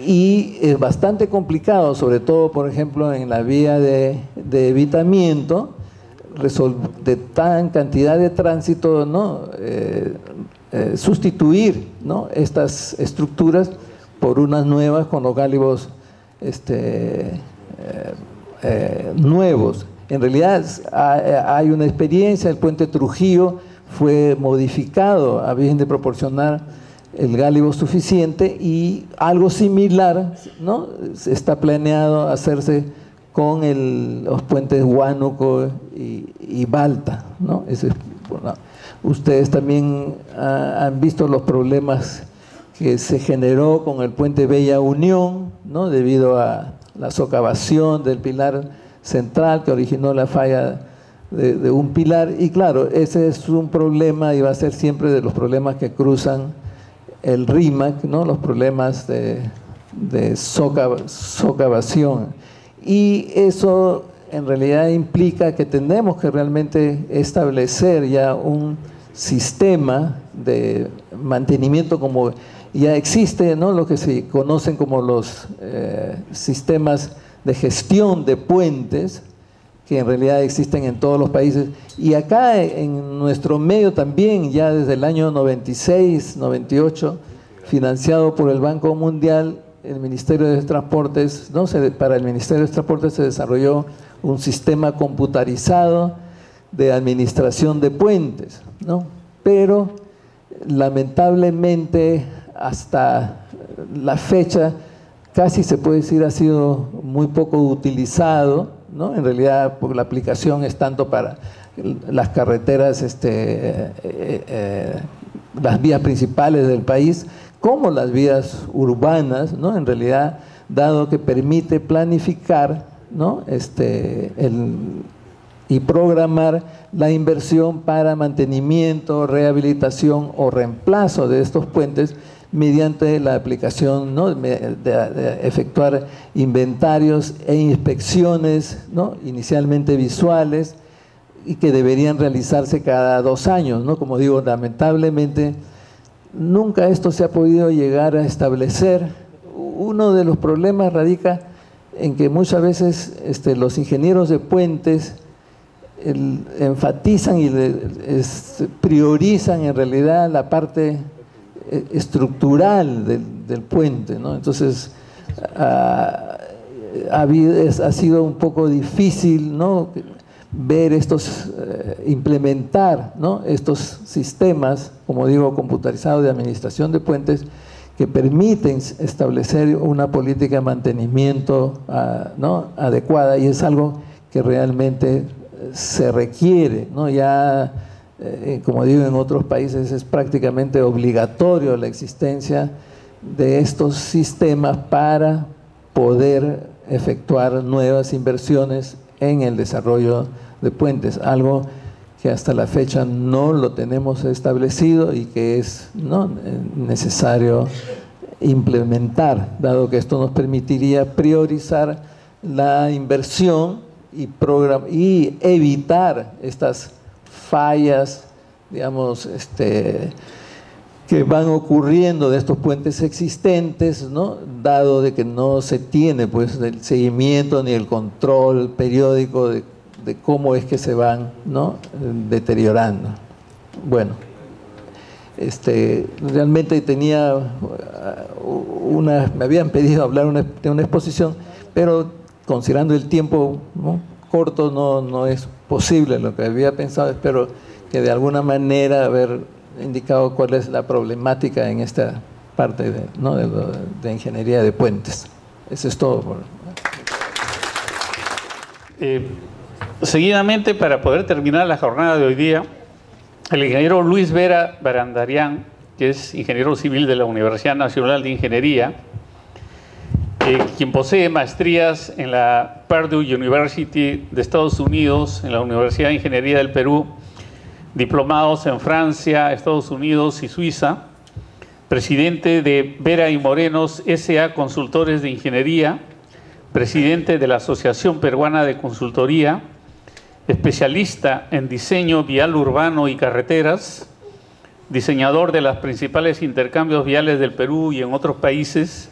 Y es bastante complicado, sobre todo, por ejemplo, en la vía de evitamiento, de tan cantidad de tránsito, ¿no? Sustituir, ¿no? estas estructuras por unas nuevas con los gálibos nuevos. En realidad hay una experiencia, el puente Trujillo fue modificado a fin de proporcionar el gálibo suficiente, y algo similar, ¿no? Está planeado hacerse con los puentes Huánuco y Balta, ¿no? Bueno, ustedes también han visto los problemas que se generó con el puente Bella Unión, ¿no? Debido a la socavación del pilar central que originó la falla de un pilar, y claro, ese es un problema y va a ser siempre de los problemas que cruzan el RIMAC, ¿no? Los problemas de socavación, y eso en realidad implica que tenemos que realmente establecer ya un sistema de mantenimiento, como ya existe, ¿no? Lo que se conocen como los sistemas de gestión de puentes, que en realidad existen en todos los países, y acá en nuestro medio también, ya desde el año 96, 98, financiado por el Banco Mundial, el Ministerio de Transportes, ¿no? Para el Ministerio de Transportes se desarrolló un sistema computarizado de administración de puentes, ¿no? Pero lamentablemente hasta la fecha casi se puede decir ha sido muy poco utilizado, ¿no? En realidad, porque la aplicación es tanto para las carreteras, las vías principales del país, como las vías urbanas, ¿no? En realidad, dado que permite planificar, ¿no? Y programar la inversión para mantenimiento, rehabilitación o reemplazo de estos puentes, mediante la aplicación, ¿no? de efectuar inventarios e inspecciones, ¿no? Inicialmente visuales, y que deberían realizarse cada 2 años, ¿no? Como digo, lamentablemente nunca esto se ha podido llegar a establecer. Uno de los problemas radica en que muchas veces los ingenieros de puentes enfatizan y priorizan en realidad la parte estructural del puente, ¿no? Entonces ha sido un poco difícil, ¿no? Ver implementar, ¿no? Estos sistemas, como digo, computarizados de administración de puentes, que permiten establecer una política de mantenimiento, ¿no? adecuada, y es algo que realmente se requiere, ¿no? Ya como digo, en otros países es prácticamente obligatorio la existencia de estos sistemas para poder efectuar nuevas inversiones en el desarrollo de puentes, algo que hasta la fecha no lo tenemos establecido y que es, ¿no? necesario implementar, dado que esto nos permitiría priorizar la inversión y evitar estas fallas, digamos, que van ocurriendo de estos puentes existentes, ¿no? Dado de que no se tiene pues el seguimiento ni el control periódico de cómo es que se van, ¿no? deteriorando. Bueno, realmente tenía me habían pedido hablar de una exposición, pero considerando el tiempo, ¿no? corto no es posible lo que había pensado. Espero que de alguna manera haber indicado cuál es la problemática en esta parte ¿no? de ingeniería de puentes. Eso es todo. Seguidamente, para poder terminar la jornada de hoy día, el ingeniero Luis Vera Barandarian, que es ingeniero civil de la Universidad Nacional de Ingeniería, quien posee maestrías en la Purdue University de Estados Unidos, en la Universidad de Ingeniería del Perú, diplomados en Francia, Estados Unidos y Suiza, presidente de Vera y Morenos S.A. Consultores de Ingeniería, presidente de la Asociación Peruana de Consultoría, especialista en diseño vial urbano y carreteras, diseñador de los principales intercambios viales del Perú y en otros países.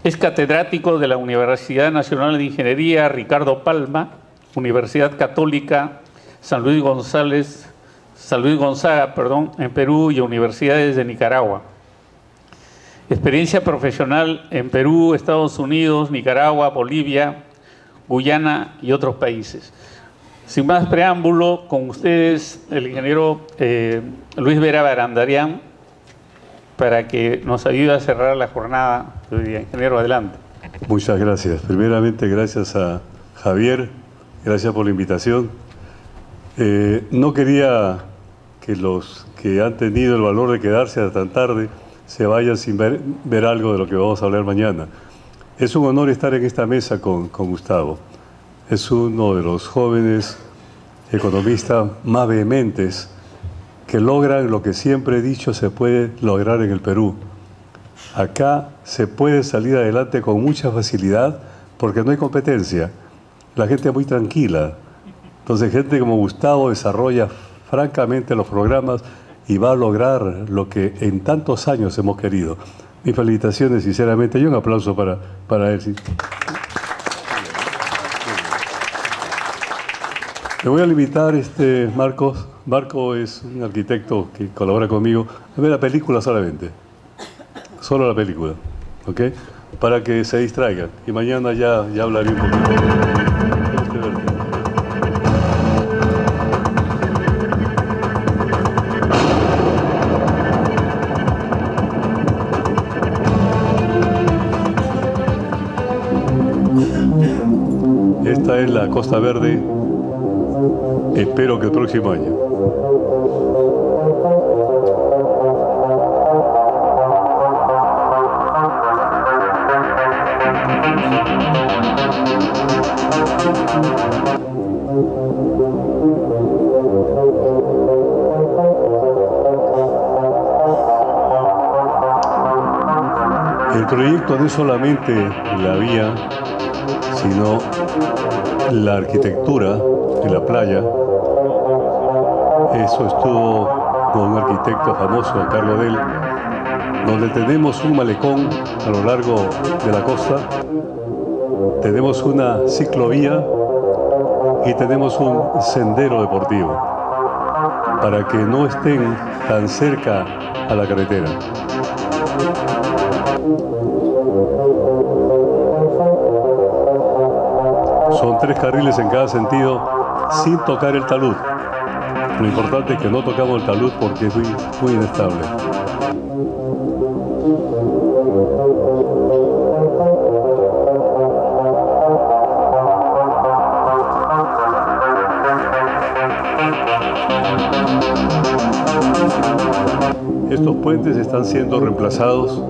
Es catedrático de la Universidad Nacional de Ingeniería Ricardo Palma, Universidad Católica San Luis Gonzaga, en Perú y universidades de Nicaragua. Experiencia profesional en Perú, Estados Unidos, Nicaragua, Bolivia, Guyana y otros países. Sin más preámbulo, con ustedes el ingeniero Luis Vera Barandarian, para que nos ayude a cerrar la jornada de hoy día. Ingeniero, adelante. Muchas gracias. Primeramente, gracias a Javier, gracias por la invitación. No quería que los que han tenido el valor de quedarse hasta tan tarde se vayan sin ver algo de lo que vamos a hablar mañana. Es un honor estar en esta mesa con Gustavo. Es uno de los jóvenes economistas más vehementes que logran lo que siempre he dicho se puede lograr en el Perú. Acá se puede salir adelante con mucha facilidad porque no hay competencia. La gente es muy tranquila. Entonces, gente como Gustavo desarrolla francamente los programas y va a lograr lo que en tantos años hemos querido. Mis felicitaciones, sinceramente, y un aplauso para él. Me voy a limitar, Marcos. Marco es un arquitecto que colabora conmigo. A ver la película solamente. Solo la película, ¿ok? Para que se distraigan. Y mañana ya hablaré un poquito. Esta es la Costa Verde. Espero que el próximo año. El proyecto no es solamente la vía, sino la arquitectura en la playa. Eso estuvo con un arquitecto famoso a cargo de él, donde tenemos un malecón a lo largo de la costa, tenemos una ciclovía y tenemos un sendero deportivo para que no estén tan cerca a la carretera. Son 3 carriles en cada sentido sin tocar el talud. Lo importante es que no tocamos el talud porque es muy inestable. Estos puentes están siendo reemplazados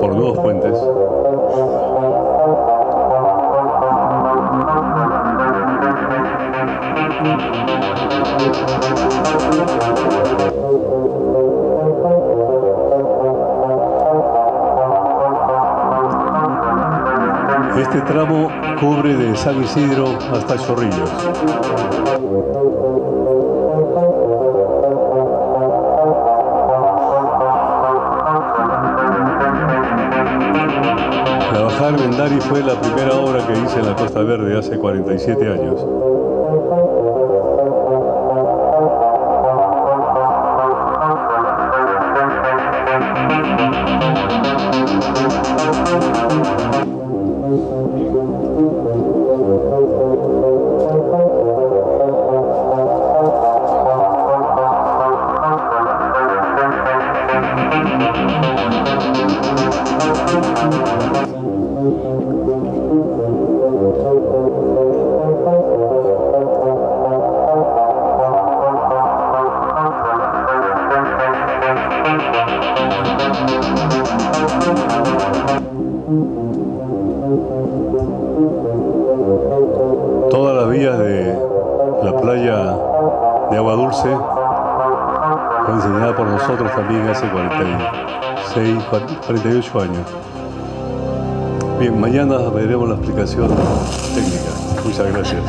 por nuevos puentes. Este tramo cubre de San Isidro hasta Chorrillos. La bajada de Mendari fue la primera obra que hice en la Costa Verde hace 47 años. Todas las vías de la playa de Agua Dulce fue diseñada por nosotros también hace 48 años. Bien, mañana veremos la explicación técnica. Muchas gracias.